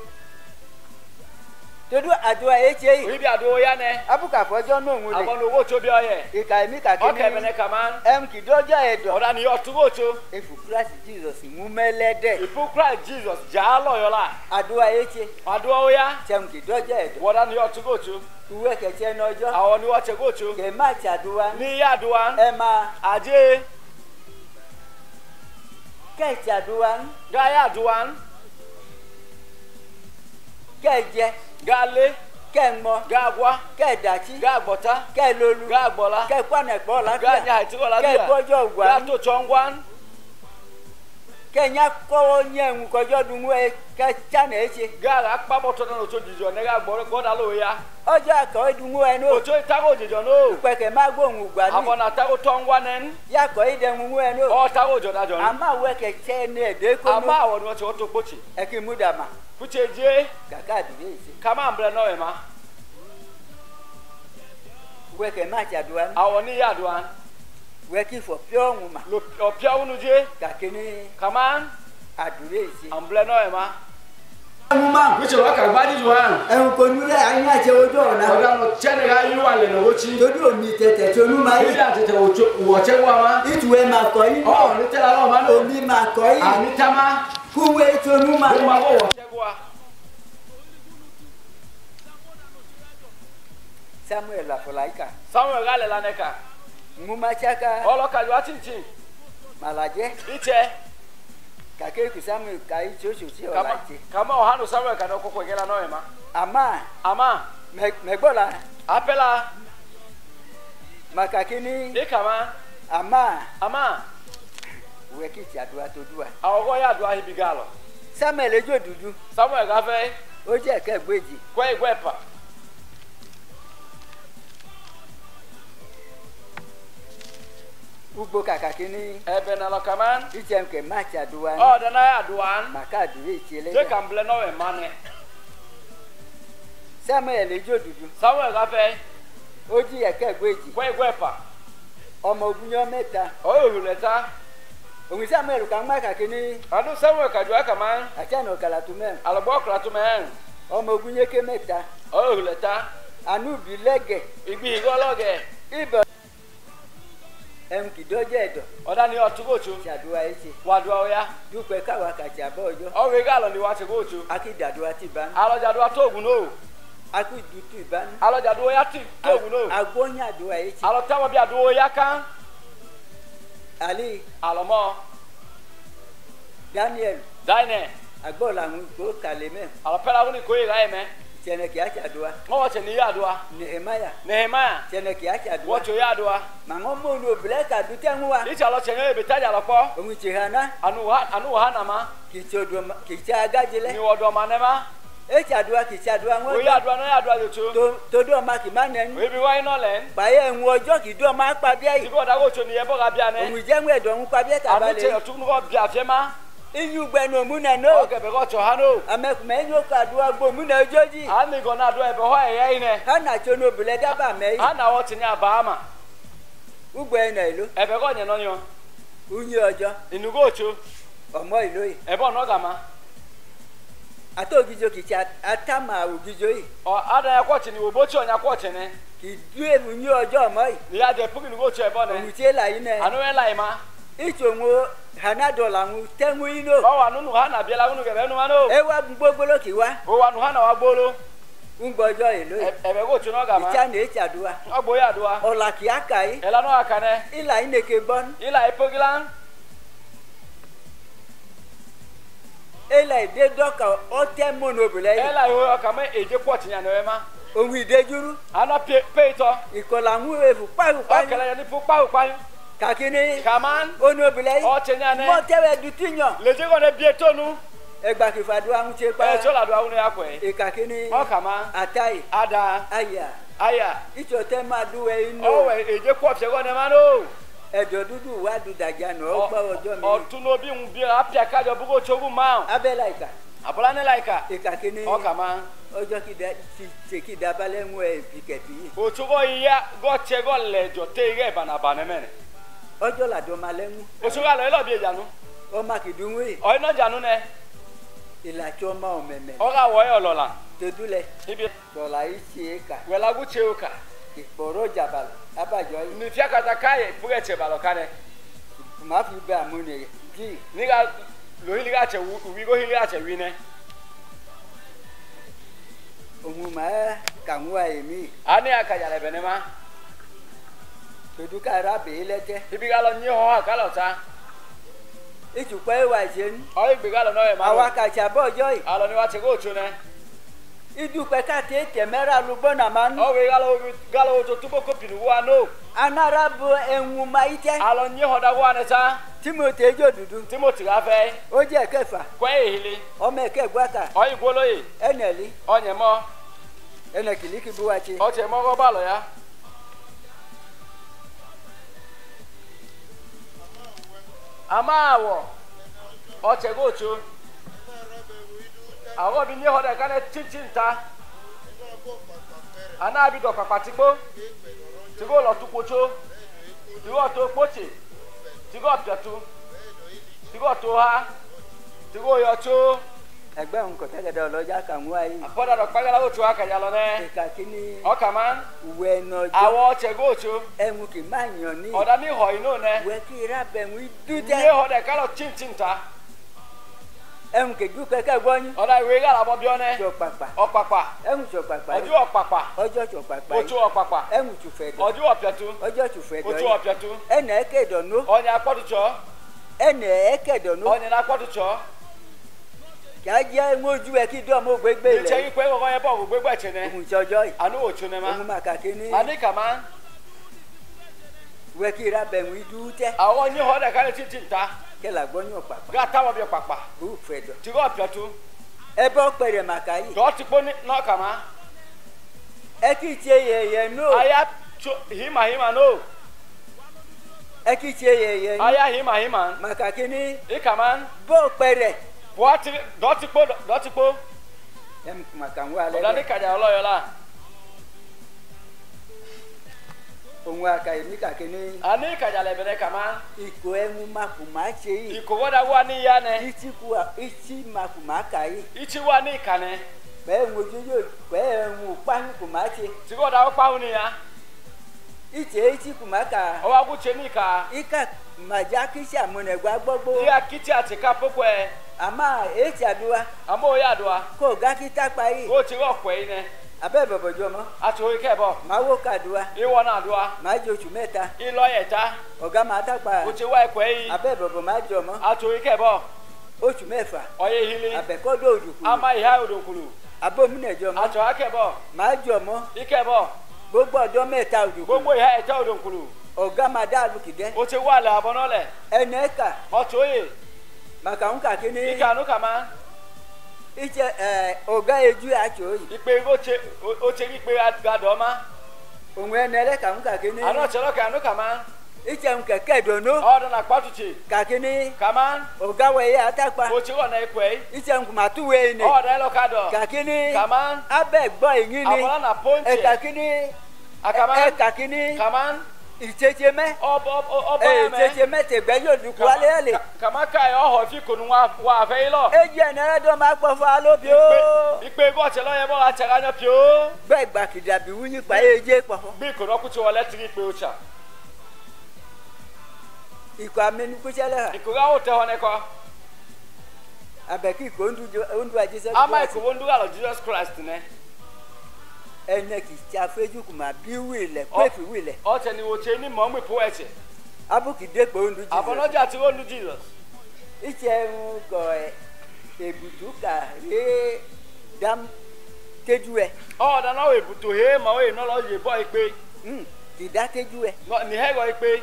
todo adua eche yi ibi adu oya ne abuka fojo no ohun le abonu owo to bi oye ika emi ka o ke kini bene kaman em ki dojo edo oda ni otugocho efu Christ Jesus mu melede ipu Christ Jesus jalo yola adua eche adu oya chem ki dojo edo oda ni otugocho uwe ke che nojo awon ni wo te gocho ke ma chadua ni ya aduan e ma aje ke chadua ga ya aduan ke je gale ke mo ga gwa ke dachi ga gbota ke lolu ga gbola ke kwane po la ga nya ti wala ke bia bojo ga gwa to chongwan ke nya ko nye nwu kojo dun we ke chana eche ga ga pa boto na to jijo ne ga gboro goda lo ya ojo ko dun we no o to tago jijo no pe ke ma gbo nwu gwa ni abona tago tongwan nen ya ko ide nwu we no o tago joda jo ama we ke che ne de ko ama no awon ni wo ti o to pochi e ki mudama kucheje kaka dure eche kama ambre no e ma we ke ma chadua awon ni ya aduan we ki fo pio nwu ma lo opia unu je ka kini kama adure eche ambre no e ma ma which wa ka gba di juan en ko nule anya che ojo na oda no chene ga yu wa le no wochi todo omi tete tonu ma ibi yi atete wo che wa ma ituwe ma ko yi o ni tela lo ma no omi ma ko yi ani tama kuwe tonu ma o ma go wo che wa Samuel afolaika Samuel ga le la neka nguma chaka olo ka ju achinchin malaje iche kake ku Samuel kai chocho chi olaje kama o hanu Samuel ka no kokko gela no e ma ama megbola apela makakini e kama ama we ki chadua to dua awogo ya do ahibigalo Samuel ejo dudu Samuel ga fe o je ke gbeji kwe igwepa ugbo kakakini ebe na lo kaman ichem ke ma chadua o da na ya duan maka dure chele je kamble no e mane Samuel ejo dudu Samuel ga fe o ji ke gbeji kwe igwepa ọmọ ogun yọ mẹ́ta o huleta òun samuel kan má kàkíní anu samuel kadua kama àti àná kàlàtú mẹ́rin alabo kratu men ọmọ ogun yéké mẹ́ta o huleta ànúbì lẹ́gẹ̀ igbi igologe ibẹ̀ ẹ̀hún kìdọ́jẹ́ ẹ̀dọ̀ oda ni otugochu ṣàdúrà ẹ̀ṣẹ̀ wadua oya dúpẹ́ káwa kàtì àbọ̀ ọjọ́ o we galo ni wa ti gochu akídàdúrà ti bá ní alojadua togun no akídùtù ìbánu alojadua ya ti togun no agbóyàdúrà ẹ̀ṣẹ̀ alotawo bi aduo ya kan ali alomo daniel daine agbọ́ làwọn ìgbó kàlẹ́ mẹ́ alopela woni ko ira eme tẹnẹkì àṣàdúrà mo wa ni ya adua nehemaya nehemia tẹnẹkì àṣàdúrà wo to ya adua màwọn mọ́ọ̀nù òbílẹ̀ kàdútẹ́ ń wá ichi alo chenye be taja lopo òun ti hànà anu ha na ma kì í ṣe agájẹlẹ ni wodo manema èsì àdúrà kì í ṣe àdúrà o wọn ya adua no ya adua yoto todo ọmọ kì má nẹnu we bi wa ino len báyẹ̀ ẹ̀hún ọjọ́ kì í dún ọmọ apábíà ti yìí go da go to ni ebo ga bia ne òun ìjẹ́wọ̀n ẹ̀dọ̀ ń pabíà anu tàbálẹ̀ che tu no bia fema iyú gbẹnu òmùnà o náà ke be go to hano amẹ́kùnmẹ́ ẹ̀yìn ó kọ àdúrà gbọ́ òmùnà ojójì ani go na adua ebe ho eye ine hànà tí onú òbílẹ̀ dábàá mẹ́yìn ana wo ti ni abama ugbọ ẹ̀nà ìlú ebe go nye no yo unyi ọjọ́ inugo ocho ọmọ ìlú yìí ebe ono ga ma àti ògìjọ kì í ṣe àtàmà ògìjọ yìí o ada ya kwachi ni obochi onya kwachi ne kì í dú èlù unyi ọjọ́ ọmọ yìí ni ya de pugi nugo ocho ebe òun ne tí èlà yìí náà anu we lai ma ìtòwò hànàdọ̀ làwọn tẹ́wọ́ yìí náà o wa nunu ha na bia la nunu ke be nu ma no ẹ wá gbogbo lókè wá o wa nu ha na wa gbolo ń gbọ́jọ́ ìlú yìí ebe go ocho no ga ma ìjà ní èsì àdúrà ogbo ya adua ọ̀là kì í àkà yìí ela no aka ne ìlà yìí nèké bọ́n ila ipogila ìlà ìdè dọ́kà ọtẹ́ mọ́nà òbílẹ̀ yìí ela yo ka me eje kwachi nya ne ma òun ìdẹ́júrú ana pe ito ìkọlà ń wéwèé o pàrọ̀ kele ya ni pu pa pa kàkíní kaman onú òbílẹ̀ yìí o chenya ne mọ́ tẹ́wẹ̀ dùtìyàn le je go ne bie tonu ẹgbà kìfàdúrà ń ṣe pa e so la do awun ya ko e ìkàkíní o kama àtàyè ada àyà aya ìṣọ̀tẹ́ máa dúwẹ̀ inú o we eje kwachi go ne ma no ẹ̀dọ̀ dúdú wá dùdàjà nà ó gbọ́ ọjọ́ mi ọtún ló bí ń bí apia kájọ búkọ tsogun máa abẹ́là ìkà àbúrò ní láìka ìkàkíní ọkà máa ọjọ́ kí dabalẹ̀ ń wọ ìkẹ̀tì yìí òtúkọ ìyá gọ́ọ̀tsẹ̀ gọ́ọ̀lẹ̀jọ tẹ ìyá ìbànàbànà mẹ́rin ọjọ́ làdọ́ máa lẹ́nu òtúkọ àlọ́ yìí lọ́ọ́ bí ìjànú ọmọ kìdúnwó yìí ọ̀yìn náà jànú nẹ ìlàtí ọmọ ọ̀mẹ̀mẹ̀ ọkà wọ̀ọ́yọ̀ ọ̀lọ́la tòdúlẹ̀ ibi tọ̀là yìí ṣe é kà wẹ̀lágù tse o kà ìpọ̀rọ̀ jàbàlà abàjọ́ yìí nìfíà kàtà káyè púrẹ̀ tse balọ̀ kánẹ màá fi bẹ àmúni jí nígbà lóyìnlí ká tse wí kó hìlí ká tse wí nẹ. òun máa kàwọn àyèmí a ní àkàjà lẹ̀ bẹ̀nẹ̀ ma tòdúkà rábèé lẹ́tẹ́ ibi ká lọ ní ọ̀hún àkàlọ̀ ta ìtùpọ̀ ìwà ìṣẹ́nu ọ̀hún ìgbé ká lọ náà yẹ ma àwọn akàtsà bọ́ọ̀jọ́ yìí alọ ni wa tse kó tso nẹ ìdúpẹ́ káàtì tẹ̀mẹ́rà ló bọ́nà máa ń ọ̀hún ká lọ tó túbọ̀ kó pìlú wa nù anara bo ẹ̀hún máa yí tẹ́ alọ ní ọ̀dà wa nẹ sa timothy ejò dúdú timothy ká fẹ́ ó jẹ́ kẹfà kọ́ ẹ̀ hìlì ọmọ ẹ̀kẹ́ gbáka ọ̀hún ìgbólóyè ẹnẹ̀lí ọ̀nyẹ̀mọ́ ẹnẹ kìlíkì bí wá ti ọ̀tsẹ̀ mọ́kọ́ bá lọ ya. ama awọ ọ̀tsẹ̀ kó tso àwọn bi ní ọ̀dà ká lẹ títí ta ana bi dọ̀ kpakpa tikpo tìgó lọ tukpo tso tìgó tó kpótse tìgó pẹ̀tu tìgó tó ha tìgó yọ tso. ẹgbẹ́ òun kọ̀tẹ́gẹ̀dẹ̀ ọlọ́jà kàn wá yìí àpọ́dà dọ̀ kpagala ó tso akadza lọ nẹ ìka kíní ọkà ma wẹ nọjọ awọ ọ̀tsẹ̀ kó tso ẹ̀hún kì má yàn ní ọ̀dà ní họ inú nẹ wẹ kí rábẹ̀hún ní dúdẹ́ ọ̀dà ká lọ títí ta ẹ̀hún kì dúpẹ́ kẹ́gbọ́nyún ọ̀dà ìwé ká làbọ̀ bíọ́ nẹ tsọ pàpà ọ̀pàpà ẹ̀hún tsọ pàpà ọjọ́ ọ̀pàpà ọjọ́ tsọ pàpà otu ọ̀pàpà ẹ̀hún tsùfẹ́ dọ̀ ọjọ́ ọ̀pẹ̀tu ọjọ́ tsùfẹ́ dọ̀ otu yìí ọ̀pẹ̀tu ẹnẹ ẹ̀kẹ́ dọ̀nù ọ̀nyẹ̀ akpọ́tutsọ ẹnẹ ẹ̀kẹ́ dọ̀nù ọ̀nyẹ̀ akpọ́tutsọ kí á jẹ́ ńwójú ẹ kí dọ́ọ̀mù gbégbé ìtsẹ̀ lẹ̀ yìí pé kọ́kọ́ yẹ bọ̀ kó gbégbá ẹ̀tsẹ̀ nẹ òun tsọjọ́ yìí ànú wò tso nẹ ma òun máa kà kíní àní kàmá wẹ kí rábẹ̀hún dúdẹ́ àwọn ní ọ̀dà ká lẹ títí ta kẹlà gbọ́nyún pàpà gá táwọn bí ọ̀pàpà bú fẹ́ dọ̀ tìgó ọ̀pẹ̀tu ẹ bọ́ pẹ̀rẹ̀ màkà yìí dọ̀ ti kpó ní kàmá ẹ kì í tse yẹ̀yẹ̀ nù aya tso hima no ẹ kì í tse yẹ̀yẹ̀ nù aya hima màkà kíní ìkàmá bọ́ pẹ̀rẹ̀ bọ́ ti dọ̀ ti kpó ẹ màkà ń wá ọ̀dà ní lẹ́yìn kàdza ọlọ́yọ̀ la onwe aka emi kakini ani kajale bere kama iko enu makuma che ikogoda wani yane ichi makuma kai ichi wani kane pe enwe jojo pe enwe panu kuma che tigoda opa uni ya ichi kuma ka o wa ku cheni ka ika majaki sha mone gba gbogbo ya kiti atika popwe ama echi adua ama o ya adua ko ga kita pa yi o ti ro pe ine abe bobojo mo ati o ke bo ma wo kadua iwo na adua ma jo oṣù mẹ́ta ilo yeta ọ̀gá ma ta pa o ti wa pe yi abe bobo ma jo mo ati o ke bo oṣù mẹ́fà oye hili abe ko do oduku ama iha odonkulu abo mu ne jo mo ati o ke bo ma jo mo ike bo gbogbo ọjọ́ mẹ́ta oduku gbogbo iha eta odonkulu ọ̀gá ma da lu kide o ti wa la abonole eneka o to ye maka un ka kini ikanu kama iche ọ̀gá eju acho yi ipe o te ri pe gado ma onwe enele ka un ka kini ano chelo kanu kama iche un keke dono odo na patuchi ka kini kama ọ̀gá we ya ta pa o ti ro na ipe iche un ma tu we ni odo elo kado ka kini kama abe gbo yin ni abola na ponche ka kini akama ka kini kama ìcheche mẹ obo me ìcheche mẹ tẹgbẹ yóò dùkú alẹ́ ẹ̀lẹ́ kama kai oho fi kunu wa fe ilo eji ẹ̀nẹ́rẹ́ dọ́ máa pọ̀ fún alóbi ó ipe go chelo ye bo atera nya pio bẹ́ẹ̀ gbàkìdà bí wúnyí pa eje pọ̀ fún bi kunu ku ti wole tri pe o cha ikọ̀ amẹnukúṣẹ́lẹ̀ hàn ikura o te hone ko abẹ́kí ikọ̀ ondu àjíṣẹ́ ama iko ndu ga Jesus Christ ne ẹnẹ kì í ṣe afẹ́jú kùmà bí wílẹ̀ pẹ́ẹ́fì wílẹ̀ o te ni o che ni mo mu po eche abúkìdé pé ondu jíṣẹ́ abonoja ti o ndu Jesus ìṣe ń kọ èbùtù kà rí dám tẹ́jú ẹ̀ o da na o ebuto he ma o e no lo ye bo ipe kì í dá tẹ́jú ẹ̀ no ni he go ipe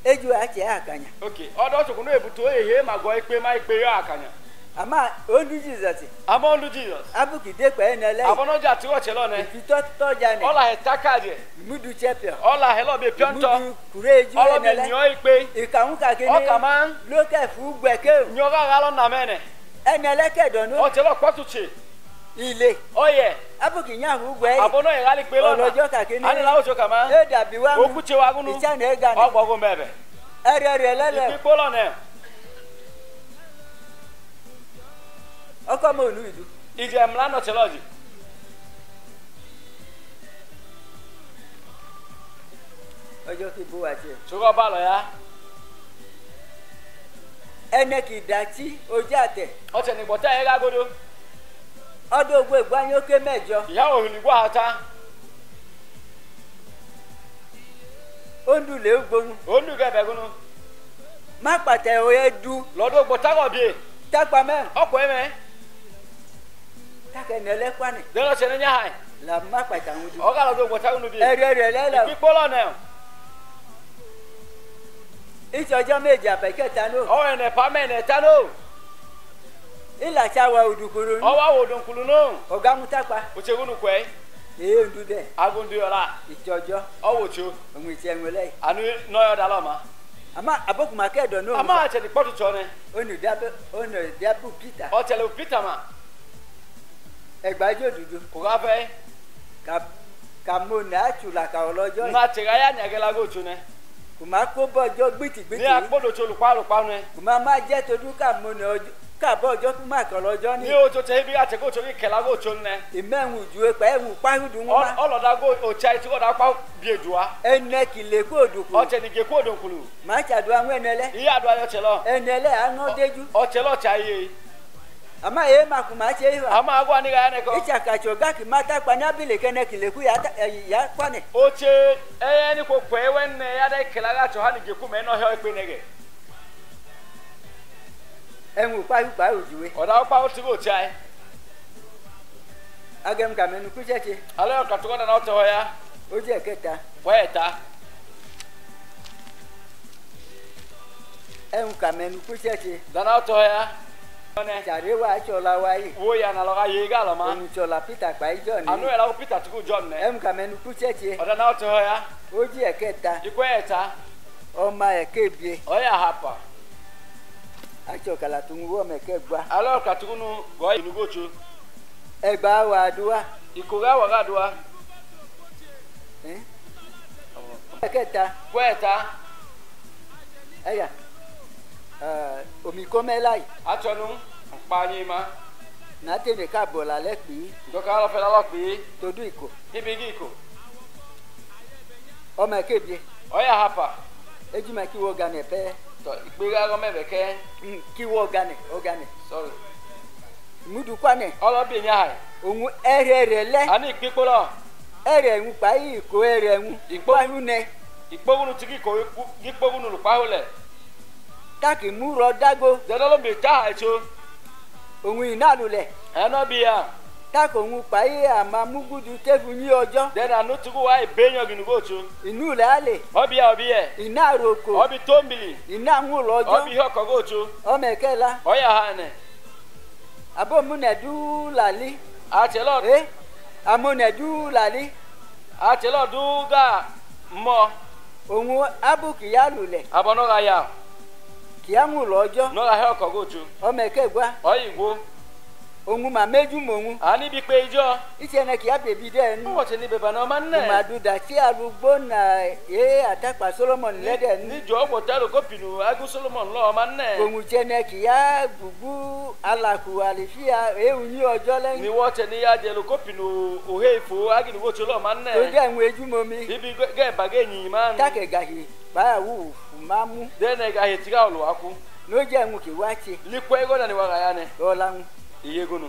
eju àti àkànyà okay odo to kunu ebuto he ma go ipe ma ipe yo akanya àmà ondu jíṣẹ́ ti ama ndu Jesus abúkìdé pé ẹnẹlẹ́ abonoja ti o chelo ne ìfitọ́ tọ́jà ni ola he takade ìmúdu champion ola he lo be pionto ìmúdu kúrẹ́jú olo bi ẹnẹlẹ́ nyo ipe ìkàwọn kàkiri o kama lókè fún gbẹ̀kẹ́ nyo ga lo na mene ẹnẹlẹ́ kẹ̀dọ̀nù o chelo kwatuche ilé oye abúkìyàn fún gbẹ̀ yìí abono ye gali pe lo ọlọ́jọ́ kàkiri ani la o cho kama ẹ dàbí wá o kuche wa gunu ìṣànà ẹ̀gà ni ogbogun bebe ẹ̀rẹ̀ lẹ́lẹ̀ ipi polo ne ọkọ mọ ònú ìlú ije mla no cheloji ọjọ́ kí bó wá tiẹ̀ chugo ba lo ya ẹnẹ kì í dàtí ojú àtẹ o te ni gbota ye ga godo ọdún ogbó ìgbányókè mẹ́jọ ya o ni gwa ata ondulé gbóhùn o nu ge be gunu má pàtẹ òye du lodo gbota go bi tápá mẹ́rin oko eme tákẹ́ nẹlẹ́ kwani de lo che nya hai là má pàtẹ àwọn du o ga lodo gbota gunu bi ẹ̀rẹ̀ lẹ́lẹ̀ ipi polo ne ìṣọjọ́ méje àbẹ̀kẹta náà o ene pa me ne tano ìlàṣà wa òdùkúrú o wa wo don kulu no ọ̀gá mú tápá o che gunu kwe èyí ń dúdẹ̀ agundu yola ìṣọjọ́ o wo chu òun ìṣẹ́ ẹ̀wẹ̀lẹ́ anu no yo da lo ma àmọ́ àbọ̀kùnmá kẹ́ẹ̀dọ̀ náà ama che ni potu cho ne onùdàbù peter o tele Peter ma ẹgbàájọ́ dúdú ko ga fe kàmónà àtúlàkà ọlọ́jọ́ na te ga ya nya ge la go chu ne kò má kó bọ́jọ́ ni gbìtìgbìtì apodo cho lu pa ne kò má má jẹ́ tojú kàmónà káàbọ̀ ọjọ́ tó má kọ̀ lọ́jọ́ ní ni o to te bi ate go cho ki kela go chu ne ìmẹ̀hùn ju ẹ̀pẹ́ ẹ̀hùn páhùdùn wọn má oloda go o chai ti go da pa bi edua ẹnẹ kìlẹ̀ kó òdùkú o te ni ge ko don kulu má ṣàdó àwọn ẹnẹlẹ́ iya do ayo chelo ẹnẹlẹ́ àńdéjú o chelo chai ye àmọ́ èyí má kò má ṣe é wà ama agwa ni ga ne ko ìṣàkàṣọ gáàkì má tápá ní abìlẹ̀ kẹ́nẹ́ kìlẹ̀ kú yá kwani o che ni ko kwe wen ne ya da kela ga cho ha ni ge ku me no he o pe ne ge ẹ̀hùn páhùpá òjúwe o da pa o ti go chai agẹm kàmẹ́nu kúṣẹ́ṣe ale o ka to na o te ho ya ó jẹ́ kẹta weta ẹ̀hùn kàmẹ́nu kúṣẹ́ṣe dana o te ho ya ne ṣàríwá aṣọlá wáyé wo ya na lo ga ye ga lo ma ohun ṣọlá peter pàìjọ ní anu ela o Peter ti go John ne ẹ̀hùn kàmẹ́nu kúṣẹ́ṣe o dana o te ho ya ó jẹ́ kẹta ikweta ọmọ ẹ̀kẹ́bíe o ya hapa aṣọkàlà tó ń wọ́ mẹ́kẹ́ gbá ale o ka to nu go inu go chu ẹgbàá wà àdúrà ikoga wa ga doa kẹta Kweta. ẹ̀yà omi kọ́mẹ́láì Atonu. Panyima. nàtẹ̀mí káàbọ̀ lálẹ́ pé Doka lo fela lo pe. todú ìkó Ibigiko. ọmọ ẹ̀kẹ́bíẹ́ Oya hapa. ejúmọ̀ kí wọ́n ganẹ̀ pẹ́ To igbega go mebeke. kí wọ́n ganẹ̀ Sorry. múdùkwánẹ̀ Olo bi nya hai. òun ẹ̀rẹ̀ rẹ̀ lẹ́ Ani ikpikpolo. ẹ̀rẹ̀ ń pa yìí kó ẹ̀rẹ̀ ń ìpáyún nẹ Ikpogunu tigi ko ikpogunu lu pahole. káàkiri múrọ̀ dágó Dedolo bi ta haicho. òun ìnálulẹ̀ Eno bi ya. káàkiri òun pa yìí àmà múgúdù tẹ́fù ní ọjọ́ Then anu tugu wa ibenyo ginu gocho. inú rẹ̀ á lè Obi ya obi ye. iná àròkò Obi tombili. iná ń lọ ọjọ́ Obi hoko gocho. ọmọ ẹ̀kẹ́la Oya hane. abómúnẹ̀dú làlí Achelo. amúnẹ̀dú làlí Achelo duga mo. òun abùkìyà lulẹ̀ Abono ga ya. kìá ń lọ ọjọ́ No ga hoko gocho. ọmọ ẹ̀kẹ́gbá Oyigbo. òun mà méjú mòun Ani bi pe ijo. ìṣẹ̀nẹ̀ kìá bèbí dẹ́ nù Wo te ni beba no man ne. màdùdà sí arúgbó nà é àtàkpà Solomon lẹ́dẹ̀ nù Ni jo mo taro ko pinu agu Solomon lo man ne. òun ìṣẹ̀nẹ̀ kìá gbùgbú alàkù àlìfíà éhùn ní ọjọ́ Ni lẹ́yìn wo te ni ya de lo ko pinu ohe ifo aginu gocho lo man ne. tó dẹ̀ ń ejú momi Ibi ge bage yin man. tákẹ̀ gàhì báyàwó fùmámú Dene ga hetiga olu aku. ló jẹ́ ń kì wá ṣe Likwe ego na ni wa ga ya ne. lọ́la ń Iye gunu.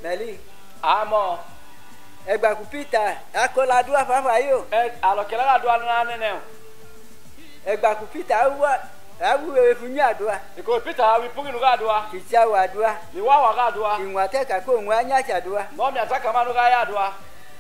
mẹ́lì Amo. ẹgbàkú Peter akọ́ladú afáfá yìí o Alokela ga do na ne ne. ẹgbàkú Peter wá awúwe fún ní àdúrà Iko Peter wi puginu ga do. kì í ṣàwọ̀ àdúrà Ni wa ga do. ìwọ̀n àtẹ̀kà kó òun ányàṣà àdúrà No mi ataka manu ga ya do.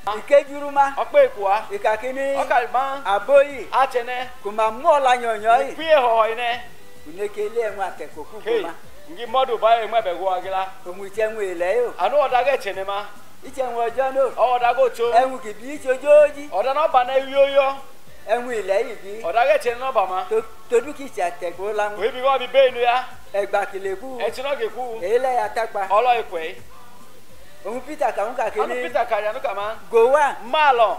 ìkéjúrúmá Ope ikuwa. ìkàkíní Oka ma. àbóyì Atene. kò máa mú ọ̀la yànyàn yìí Pie ho ine. kùneke ilé ẹ̀wọ̀n àtẹ̀kọ̀kú kò Hey. má Ngi modu ba e mebe go agila. òun ìṣẹ̀wọ̀n èlẹ́ yìí o Anu oda ge chene ma. ìṣẹ̀wọ̀n ọjọ́ náà O oda go cho. ẹ̀wọ̀n kìbí ìṣojóòjì Oda no ba na yoyo. ẹ̀wọ̀n ilẹ̀ yìí bí Oda ge chene no ba ma. todú kìí ṣàtẹ̀gbó láwọn We bi go bi be nu ya. ẹgbà kìlẹ̀kù E ti no ge ku. èyí lẹ́yà tápa Olo ikwe. òun Peter kàwọn Anu kàkíní Peter ka ya nu ka ma. gòwà Malo.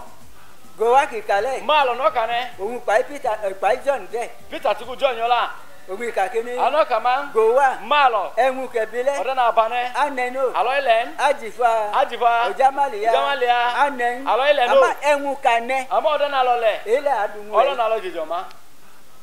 gòwà kìkàlẹ̀ Malo no ka ne. òun pàì Peter pàì John dẹ̀ Peter tugu John yola. òun ìkàkíní Anu ka ma. gòwà Malo. ẹ̀wọ̀n kẹ̀bílẹ̀ Oda na ba ne. anẹ́nu Alo ilen. ajifa Ajifa. ojamaliya Ojamaliya. anẹ́nu Alo ilẹ̀ no. àmọ́ ẹ̀wọ̀n kanẹ́ Amo oda na lo le. èyí lẹ́ àdùnmù Olo rẹ̀ na lo jijo ma.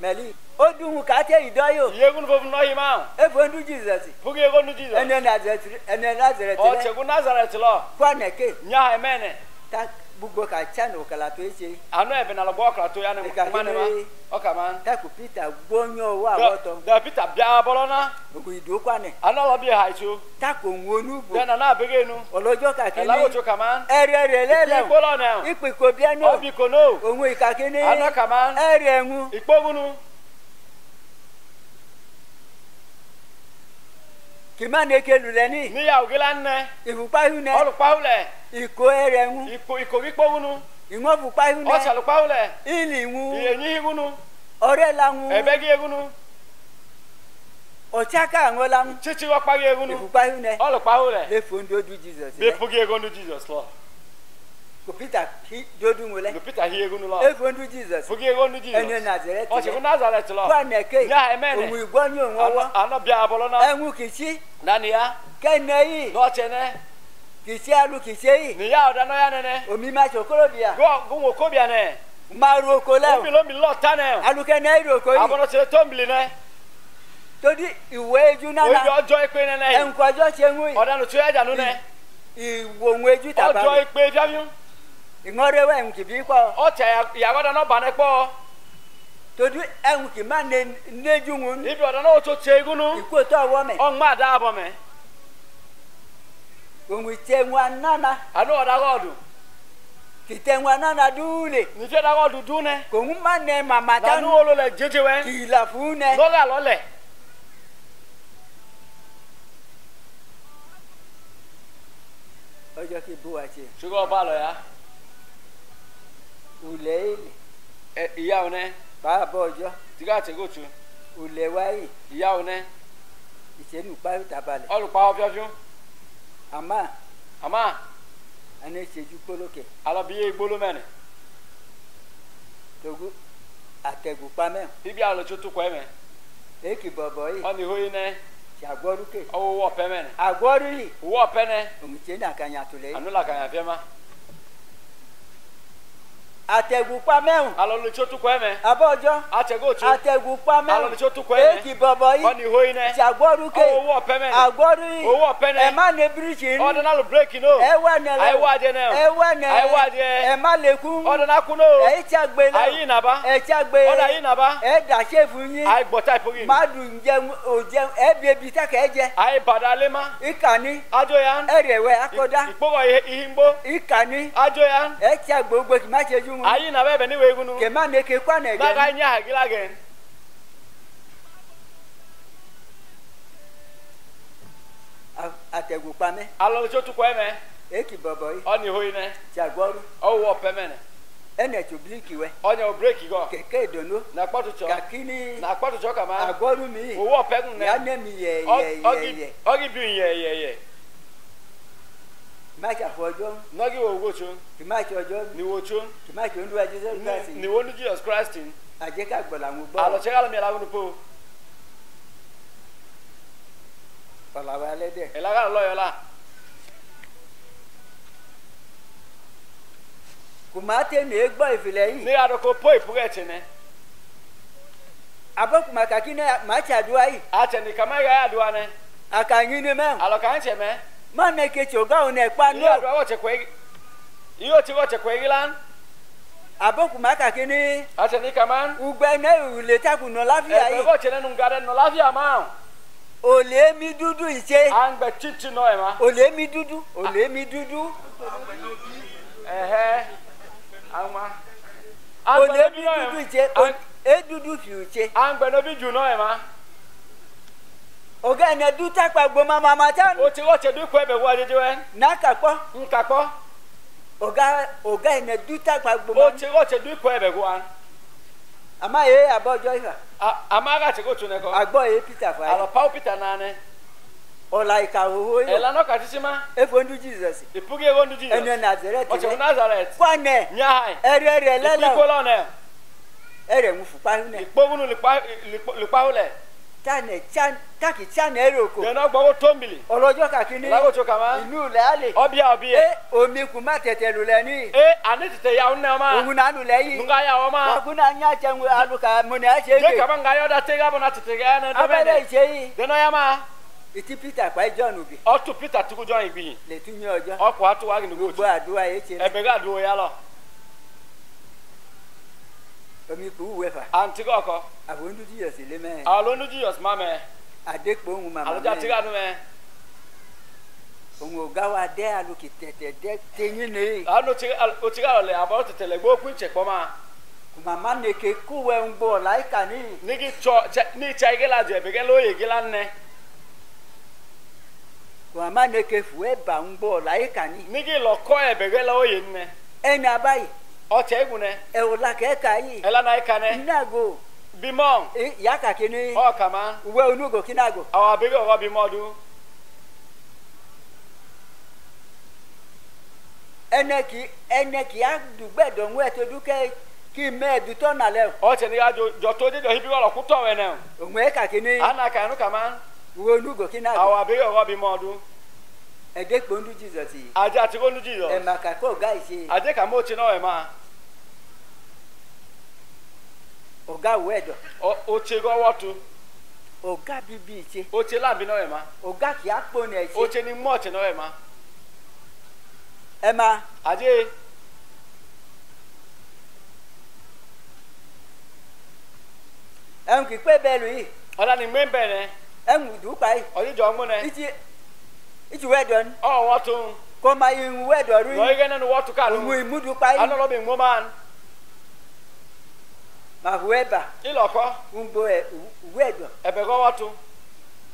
mẹ́lì ó dùnmù kàtẹ́ ìdọ́yò Iye gunu fo no hi ma. efondu Jesus Pugi ego nu Jesus. ẹni Nazareth O rẹ̀ chegu Nazareth lo. kwaneke Nya emene. ta gbogbo ka chanu kala to eche Anu ebe na lo bo kra to ya ne Ika ma ne ma. kini- O ka ma. ta ku Peter gbonyo wa woto Da Peter bia bolo na. oku ido kwane Anu lo bi ha ichu. ta ko nwonu bo Den na bege nu. olojo ka E la go kini to ka ma. ere Ipo lele lo na. ipe ko bi enu Obi ko no. ohun ikakini Anu ka ma. ere enwu Ikpogunu. kimane kelule ni Ni ya ogila nne. ifupa hu ne Olu pa ule. iko ere enwu Iko ikpogunu. inwo fupa hu O ne chalu pa ule. ili nwu Iye nyi igunu. ore la nwu Ebe gi egunu. ochaka anwo la nwu Chichi wo pa gi egunu. ifupa hu ne Olu pa ule. le fondo du Jesus Be pugi egunu Jesus lo. ko Peter ki dodu ngole No Peter hi egunu lo. e fondo Jesus Pugi egunu ene Jesus. Nazareth O chegu Nazareth lo. kwaneke Nya emene. ohun igbonyo nwowo Anu bia bolo na. enwu kichi Nani ya. kene yi No chene. kichi alu kichi yi Ni ya oda no ya nene. omi ma chokoro bia Go wo ko bia ne. maru oko Obi le lo mi lo ta ne. alu kene iro ko yi Abono chele tombili ne. todi iwe eju Obi nana ojo ipe ne ne. enkojo chenwu yi Oda no tu ya janu ne. iwo nwe eju Ojo taba ipe fiamu. ingore we enwu ki bi po O cha ya goda no ba ne po. todi enwu ki ma ne neju nwu Ibi oda no to chegunu. iko to wo me O ma da abo me. ohun chenwu nana Anu oda godu. kitenwu nana dule Ni fe da godu du ne. ko nwu ma ne mama Na nu tanu olo le jeje we. ki la fune Lo ga lo le. ojo ki bu wa che Sugo ba lo ya. ule ile Iya one. ba bo ojo Tiga chego tu. ule wa yi Iya one. ìṣẹ́nu parí tabalẹ̀ Olu pa o fiamu. àmọ́ ama ane seju poloke ala bi egbolo mene togu ategu pame bibi alo chotu ko eme eki bobo yi oni hoyi ne ti agboruke o wo pe mene agboru yi wo pe ne omuche na kanya tole anula kan ya fiema ategu pame alo lo chotu ko eme abojo atego chu ategu pame alo lo chotu ko eme eki bobo yi oni hoyi ne ti agboruke o wo pe mene agboru yi o wo pe ne e ma ne bridge ni o na lo break no ewa ne ai wa je ne ewa ne ai wa je e ma lekun o na ku no e ti agbe le ayi na ba e ti agbe o da yi na ba e da chef yin ai gbo type yin madu nje o je e bi ebi ta ke je ai badale ma ikani ajo yan erewe akoda ipogo ihimbo ikani ajo yan e ti agbe ogbo ki ma se ju mu ayi na be ni we gunu ke ma ne ke kwa ne na ge ga nya hagila gen ategu pame alo cho tu ko eme eki bobo yi oni hoyi ne ti agboru o wo pe mene ene to bliki we onye o break go keke dono na kpatu cho kakini na kpatu cho kama agboru mi o wo pe gun ne ya ne mi ye ogi bi ye ma cha fojo nogi wo go cho ki ma cha ojo ni wo cho ki ma cha ndu a Jesus Christ ni wo nu Jesus Christ in aje ka gbola mu gbo alo che galo mi la gunu po ola wa le de e la galo lo yo la kumate ne gbo ifile yi ni ado ko po ipure chene aboku makakine ma cha duwa yi ache ni kama ya adua ne akanyin ni me alo kan che me ma ne ke ti oga one pa ni no adua wo che ko iyo ti wo che ko ilan aboku makakine ache ni kama ugbe ne ule takuno lafia e yi go chene nu ngare no lafia ma ole mi dudu ise angbe chichi no e ma ole mi dudu ama ole mi dudu ise e dudu fi use angbe no bi ju no e ma oga ne du takpa gbo mama tan o ti go che du ko ebe wo ajeje we na kapo nka po oga ne du takpa gbo o ti go che du ko ebe go an ama ye abojo ifa amaga che go tu ne ko agbo e Peter fa alo Paul Peter na ne ola ika hoho e la no ka tisima e fondu Jesus ipugi e wondu Jesus ene Nazareth o che Nazareth kwane nya hai ere lele ipo lo ne ere mu fupa ne ipogunu lipa ole tane chan taki chan eroko de no gbo tombili olojo kakini la go to kama inu le ale obi e omi ku ma tetelu le ni e ani tete ya unne ma ohun na nu le yi nga ya o ma kuna nya chenwe aluka mo ne a se je kama nga yo da te ga bona tete ga na do abele bene ise yi de no ya ma iti Peter pa John bi o tu Peter tu join igbi le tu mi ojo o ko atu wa ni go gbo adua ye se e be ga do ya lo omi ku wefa anti go ko abondu Jesus le me alo nu Jesus ma me adekpo ohun mama alo ja ti ga nu me ohun oga wa de aluki tete de teyin ne alo ti o ti ga le abo tete le gbo ku nche po ma mama ne ke ku we ngbo laika ni ni gi cho ni cha ige la je be ge lo ye gi la ne mama ne ke fu e ba ngbo laika ni ni gi lo ko e be ge lo ye ne eni abayi o che egu ne e o la ke ka yi e la na ika ne inago bimo ya ka kini o kama uwe onugo kinago awa be go bimo du eneki adugbedo nwe to duke ki me du to na le o che ni ga jo to je jo hibi lo ku to we ne onwe ka kini ana ka nu kama uwe onugo kinago awa be go bimo du edekpo ndu Jesus yi aja ti go nu Jesus e maka ko ga ise aje ka mo chi no e ma oga wedo o che go wotu oga bibi ise o che la bi no e ma oga ki apo na o ise che ni mo che no e ma ema aje en ki pe belu yi ola ni membe ne en du pa yi o jo mo ne iti wedon o wotu ko ma yin wedo ru no ige ne no wotu ka mu nu imudu pa yi ano lo bi mo man ma weba iloko ngbo e wedo ebe go wotu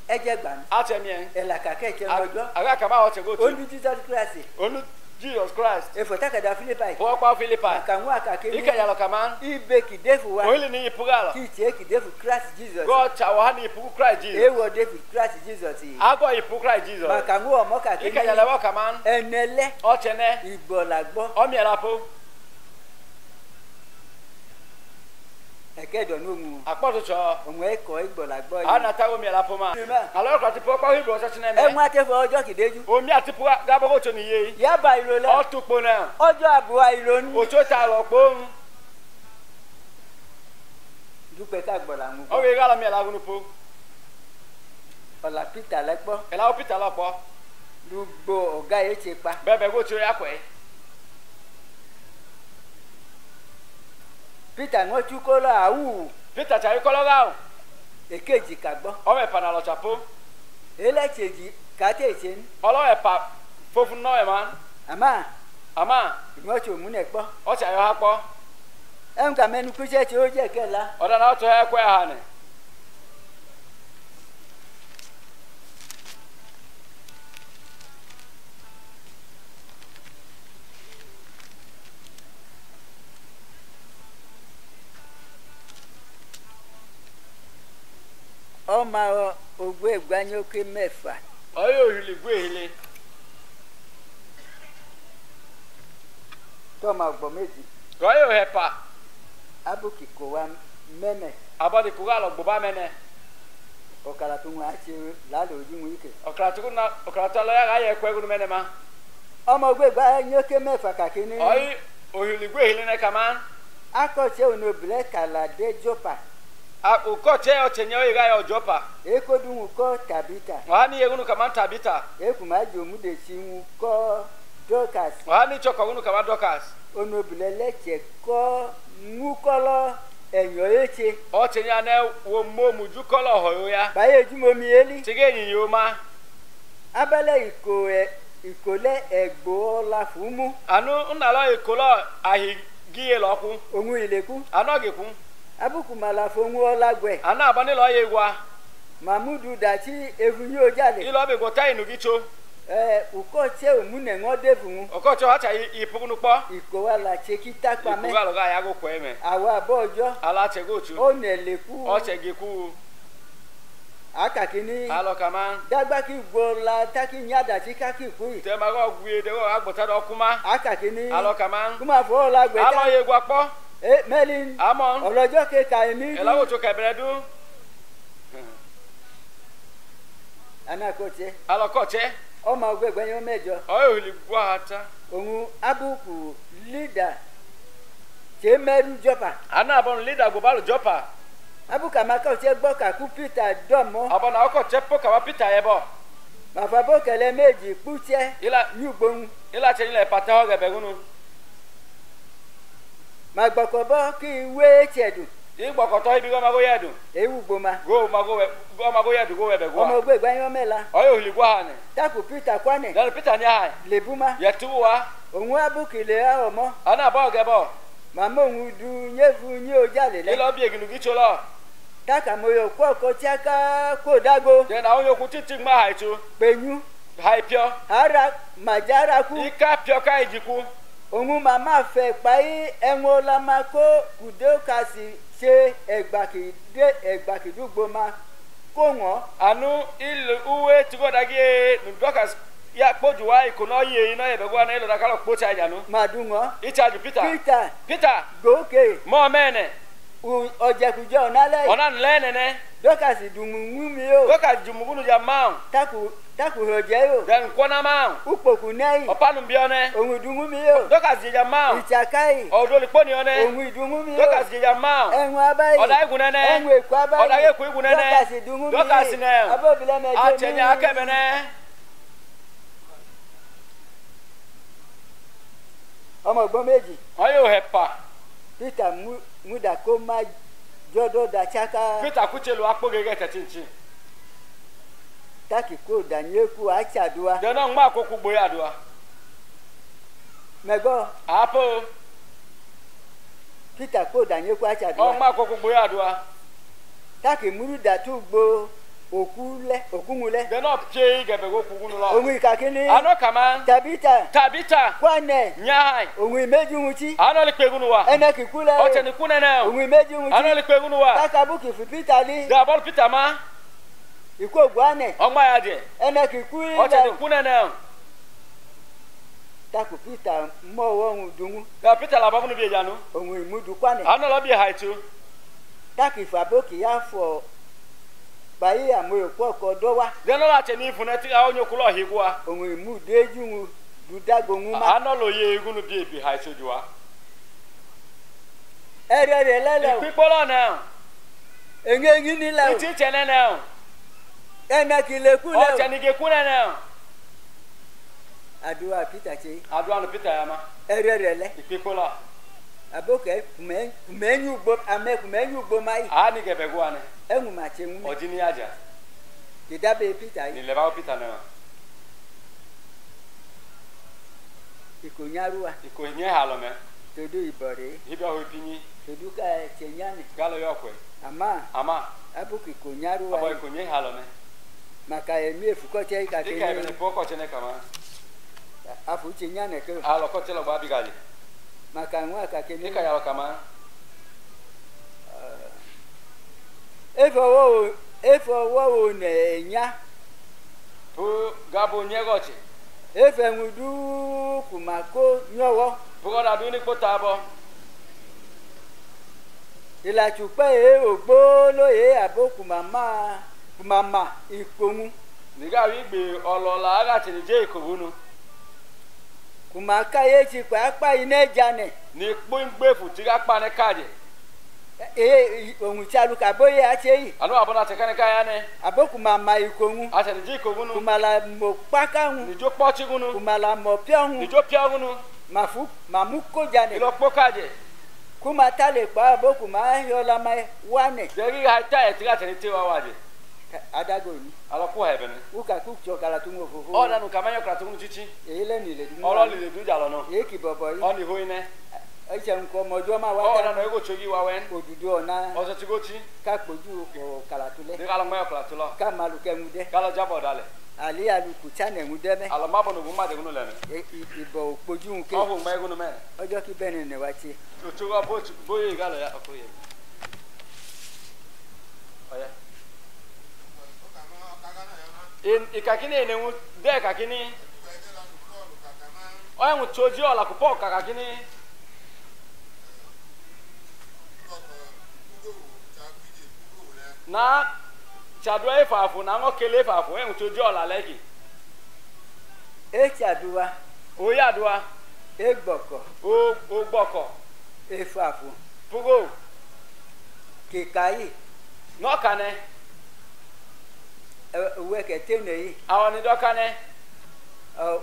eje gban atemie e la ka ke che mojo aga ka ba o che go tu ondu Jesus Christ onu Jesus Christ. efo takada Filipai Po kwa Philippi. akanwa akake Ika yalo kaman. ibe kidefu wa Ohili ni ipugalo. tiche kidefu Christ Jesus God chawahani ipugu Christ Jesus. ewo David Christ Jesus Ago ipugu Christ Jesus. akanwa omoka ke Ika yalo kaman. enele Ochene. igbolagbo Omielapo. ekedo nomu Akpotucho. onwe ko igbolagbo Ana tawo mielapo ma. Alo kwa tipo kwa hibro sa chineme. enwa tefo ojo kideju Omi atipu gabo go choni ye. yaba irole Otupo na. ojo abuwa ironu Ocho ta lo po. dupe ka gbola mu O we gala miela gunupo. ola Peter lepo Ela o Peter lo po. lugbo oga eche pa Bebe go chori akwe. Peter ngo chukolo awu Peter chari kologa o. ekeji kagbo O me pana lo chapo. elecheji kate echen Olo e pa fofun no e man. ama Ama ngo cho mu ne po o cha yo hapo. em ka menu kuche che oje kela Oda na to he kwa ha ne. o ma ogwe egwanyo ke mefa Oyo hili gwe hili. to ma gbo meji Oyo he pa. abuki ko wa meme Abodi kugalo gboba mene. okara tu wa che la lo ji mu ike Okrata lo ya ga ye kwa gunu mene ma. o ma ogwe egwanyo ke mefa ka kini Oyi ohili gwe hili ne kaman. akoche onobile kala de jopa Uko che o chenye o ga yo jopa. ekodun ko tabita Wani ye gunu kaman tabita. ekuma jomu de chiwu ko dokas Wani choko gunu kaman dokas. onobile leche ko ngukolo enyo eche O chenye ne wo momu jukolo hoyo ya. baye jumomi eli Tige yin yo ma. abele ikole egbo la fumu Anu ndalo ikolo ahigie lo ku. ohun ileku Ano ge ku. abuku mala fonwu olagwe Ana abani lo ye wa. mamudu dachi evunyi ojale Ilo be go tai nu gicho. ukoche omune ngodevun Okocho acha ipugunu po. ikowala chekita pame Ikugalo ga ya go kweme. awa bojo Ala che go chu. oneleku O che ge ku. akakini Alo kaman. dagba ki gbola taki nyada ti kaki kui Te ma go gwe de go agbota do kuma. akakini Alo kaman. kuma fo olagwe Alo ye gwa po. melin Amon. olojo keka emi Ela go to kebredu. anakoche Alo koche. ọmọ ogbegbe yan mẹ́jọ Oyo hili gwa ata. ohun abuku leader che meru jopa Ana abon leader go balo jopa. abuka maka che gboka ku Peter domo Abona oko chepo ka wa Peter yebo. bàbá bókèlè méjì kúchẹ Ila nyugbohun ila che ile pata ho gebe gunu. magbọkọbọ kí ìwé chẹdù Igbokoto ibi go mago yedu. ewu gboma Go mago yedu go webe ọmọ go. ogbegbe yan mẹ́la Oyo hili gwa hane. tapu Peter kwane Dan Peter nya hai. lebuma Yetuwa. ohun abukile ọmọ Ana ba gebo. màmá òun du nyefu nye ojale lẹ Ilo bi eginu gicho lo. taka moyo kó ọkọ tíaka kó dago Den awon yoku titi ma hai tu. penyu Hai pio. ara màjára kú Ika pio ka ijiku. òun màmá fẹ parí ẹwọn ọlọmọ kó kùdókàsì ṣe ẹgbàkìdúgbò ma kó wọn Anu ilu uwe tigo dagi nudokas ya kpoju wa ikono ye ina yebe gwa na ilo da kalo kpocha ajanu. màdùn wọn Icha Peter. Peter Peter. gòkè Mo mene. ọ̀jẹ̀kùjẹ ọ̀nálẹ̀ Ona nlenene. dókàsì dùnmùmù mi o Doka jumugunu ja maun. takù hòjẹ́ o Den kona maun. upòkù nẹ́yìn Opanu bione. òun ìdùnmù mi o Doka ja maun. ìjàkáyì Odoli poni one. òun ìdùnmù mi o Doka ja maun. ẹ̀wọ̀n abáyì Oda igunene. ẹ̀wọ̀n èkó abáyì Oda yeku igunene. dókàsì dùnmù mi Dókàsì nẹ. abóbilẹ̀ mẹ́jọ mi Achenya akebene. ọmọ ọgbọ́n méjì Oyo hepa. Peter múdà kó má jọ́dọ̀ dà cháká Peter kuchelu akpo gege tetinchi. tákì kó dànyéku àchàdùá Den on ma koku gbo ya doa. mẹ́gbọ́ Apo. Peter kó dànyéku On àchàdùá ma koku gbo ya doa. tákì múdà tó gbó okumule de no pie gebe go kugunu lo onwi kakini ano kama tabita kwane nyai onwi mejunchi ano le pegunu wa ene kikule o te ni kunene onwi mejunchi ano le pegunu wa takabuki fi Peter li da bol Peter ma iko gwane o ma ya de ene kikule o te ni kunene taku Peter mo won dungu da Peter la babunu bi janu onwi mudu kwane ano lo bi haitu taki faboki ya fo bayi amoyo poko dowa de no la te ni funeti a onyo kulo higwa onwi mudu ejungu dudago nguma ano lo ye egunu bi haitu juwa ere lele ipipolo na engengi ni la ti chene na ene kile kule o te ni ge kunene adua Peter che adu anu Peter ya ma ere lele ipipolo aboke kumenyu gbo mai ani gebe go ane enwu ma che nwu ojini aja didabe Peter ni le ba Peter na ikonyaruwa ikonye halo me todo ibore hibi o pinyi todo ka chenyane galo yokwe ama abuki konyaruwa abo ikonye halo me maka emi efuko che ka ke dika ebe poko chene kama afu chenyane ke halo ko telo ba bigali maka nwa ka ke dika yalo kama efo wo ne nya pu gabo nyegochi efe ngudu kumako nyowo bugo da duni potabo ila chupe ogbo loye aboku mama ipomu niga wi gbe olola aga ti je ikobunu kumaka ye ti papa ine jane ni pingbefu ti ga pa ne kaje ohun ti aluka boye acheyi anu abona te kan kaya ne aboku mama ikomu ase ni je ikobunu kumala mo pakanu ni jo poti gunu kumala mo pionu ni jo pionu mamuko jane ilo pokaje kuma tale pa aboku ma yola mai wane deri ha ta e ti ga te ni te wa waje adago ni aloku heben uka ku chokala tungo fofo o danu kamanyo kra tungu chichi ele ni le du olo le du jalo no eki bobo yi oni hoine eche nko mojo ma wa o danu ego chogi wa wen odudu ona o so ti goti ka poju o kalatule de kala mayo kra tulo ka malu ke ngude kala jabo dale ali alu ku chane ngude me ala mabo no guma de gunu le me ibo poju nke o hu ma gunu me ojo ki bene ne wa ti to to ga boye gala ya akoye oya in ikakini enenwu de kakini o enwu choji ola ku po kakini na chadwa efafu na ngo kele efafu enwu choji ola leki e chadua o ya dua egboko o gboko efafu pugo kikai no kane weke tene yi awon do kane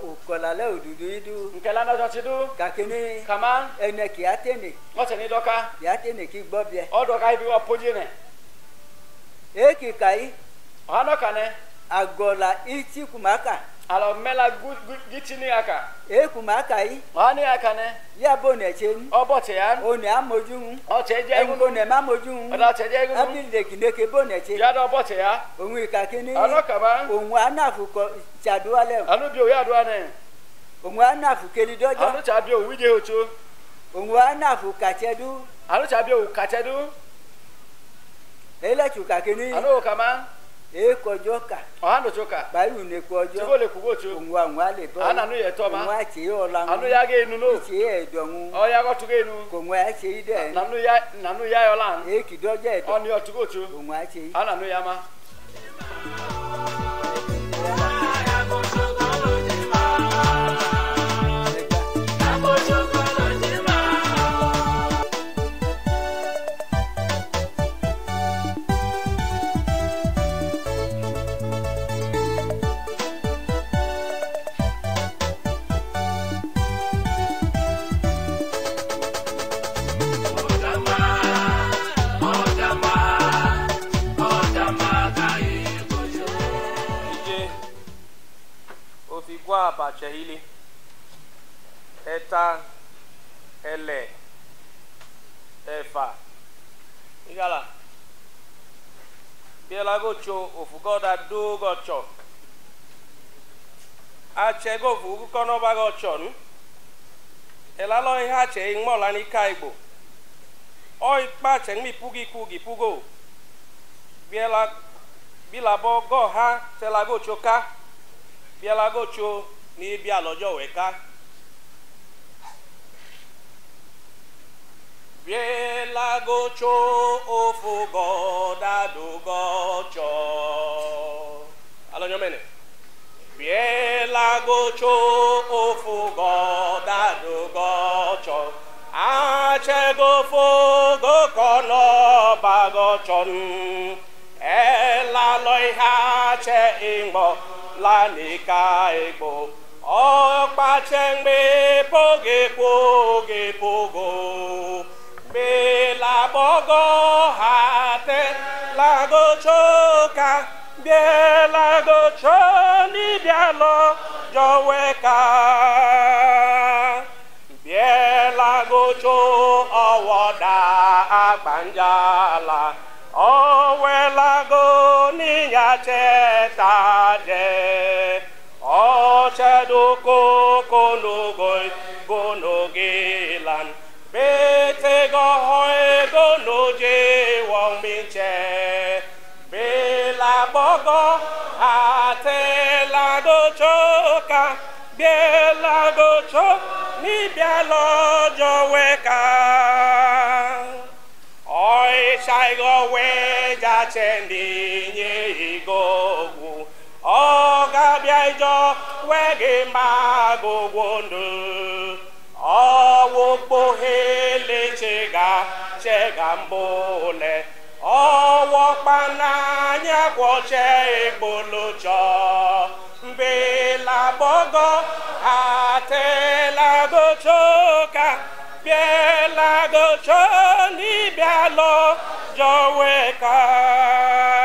ukolale odudu idu nkela na jo tidu kakini kama ene ki atene o se ni doka ya tene ki gbobie o doka ibi wo poji ne e kikai ano kane agola ichi kumaka alo mela gitini aka e kumaka yi ani aka ne ya bone chen obo te yan oni amojun o te je e bone mamojun o da te je gun abi le kineke bone chen ya do obo te ya ohun ikakini ano kama ohun anafu ko chadua le anu bi o ya do ane ohun anafu keli dojo anu cha bi o wije ocho ohun anafu kachedu anu cha bi o kachedu ele chukakini anu kama e kojoka o ando choka bayu ne kojo ti ko le ku gocho ohun anwa le bo ana nu ye to ma ohun ache ola anu ya ge inu no che edonwu o ya go tu ge inu ko nwa ache ide nanu ya yo lan e kidojo edo oni o tu gocho ohun ache ana nu ya ma bache hili eta ele efa igala biela go cho ofugo da do go cho a che go fu ko no ba go cho nu ela lo ha che mo la ni ka igbo oi pa che mi pugi pugo bila bo go ha se la go cho ka biela go cho ni bia lojo we ka biela go cho ofugo da do go cho alo nyomene biela go cho ofugo da do go cho a che go fugo kono ba go chon ela loi ha che ingbo la ni ka igbo o pa chen me poge pogo be la bogo ha te la go choka be la go choni bialo joweka be la go cho awoda agbanjala o we la go ni ya che ta je o che do ko no go no gilan be te go hoi go no je wong min che be la bogo a te la go choka be la go cho ni bia lo jo we ka oi sai go we ja chen di ni go wu o ga bia jo we ge ma go wondu o wo po hele chega mbole o wo pa na nya kwo che gbolo cho be la bogo a te la go choka be la go cho ni bia lo jo we ka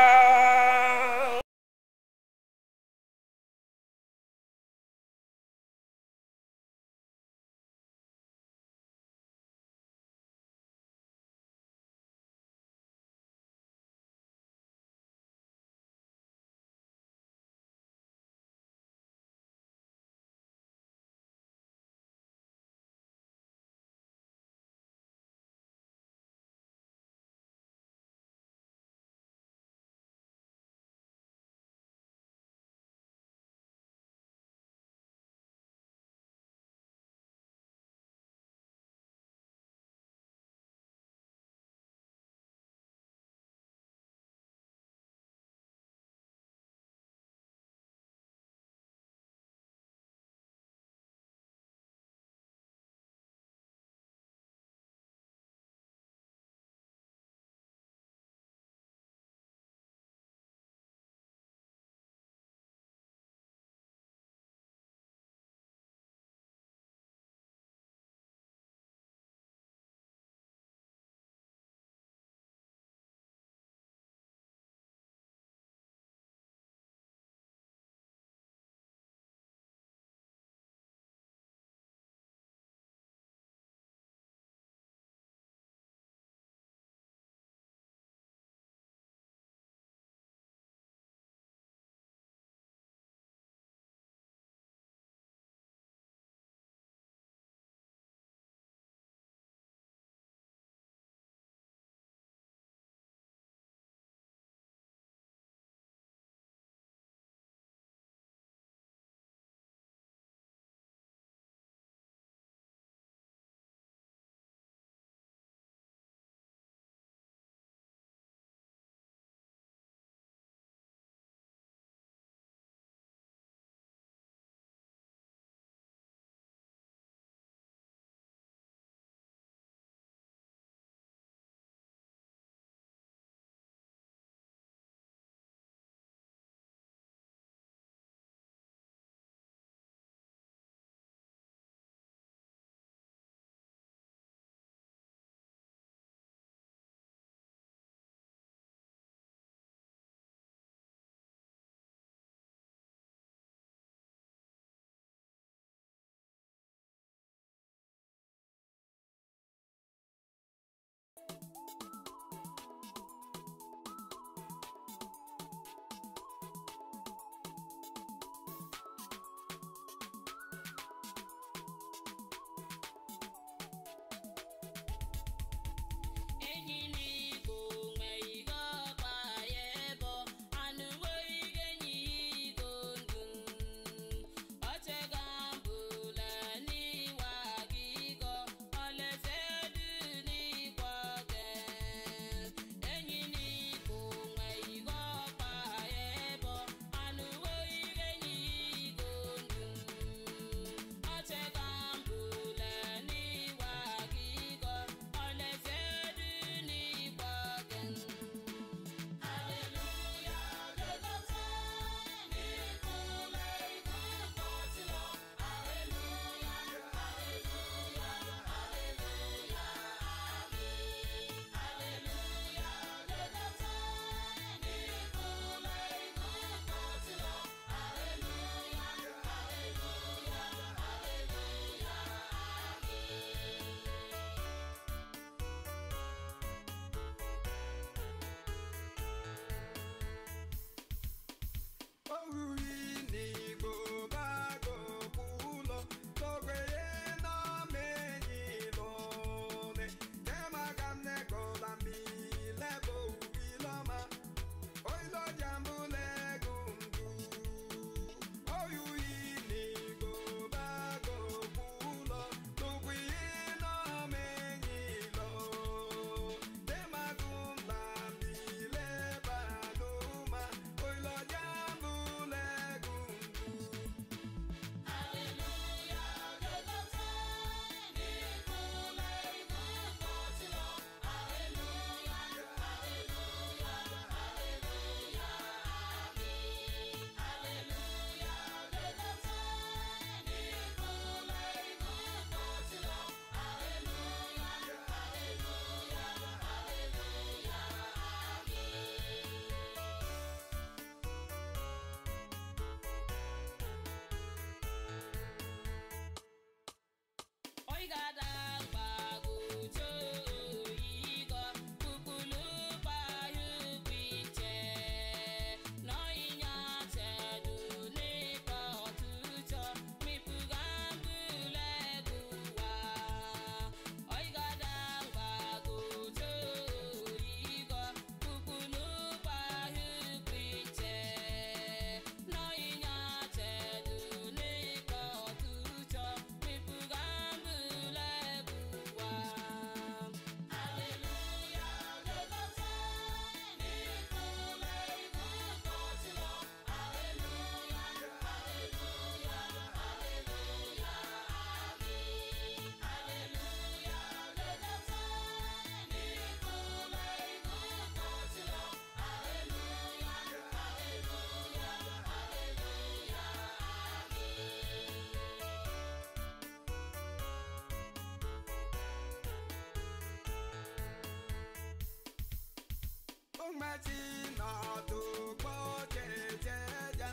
àtòpọ̀ jẹjẹrẹ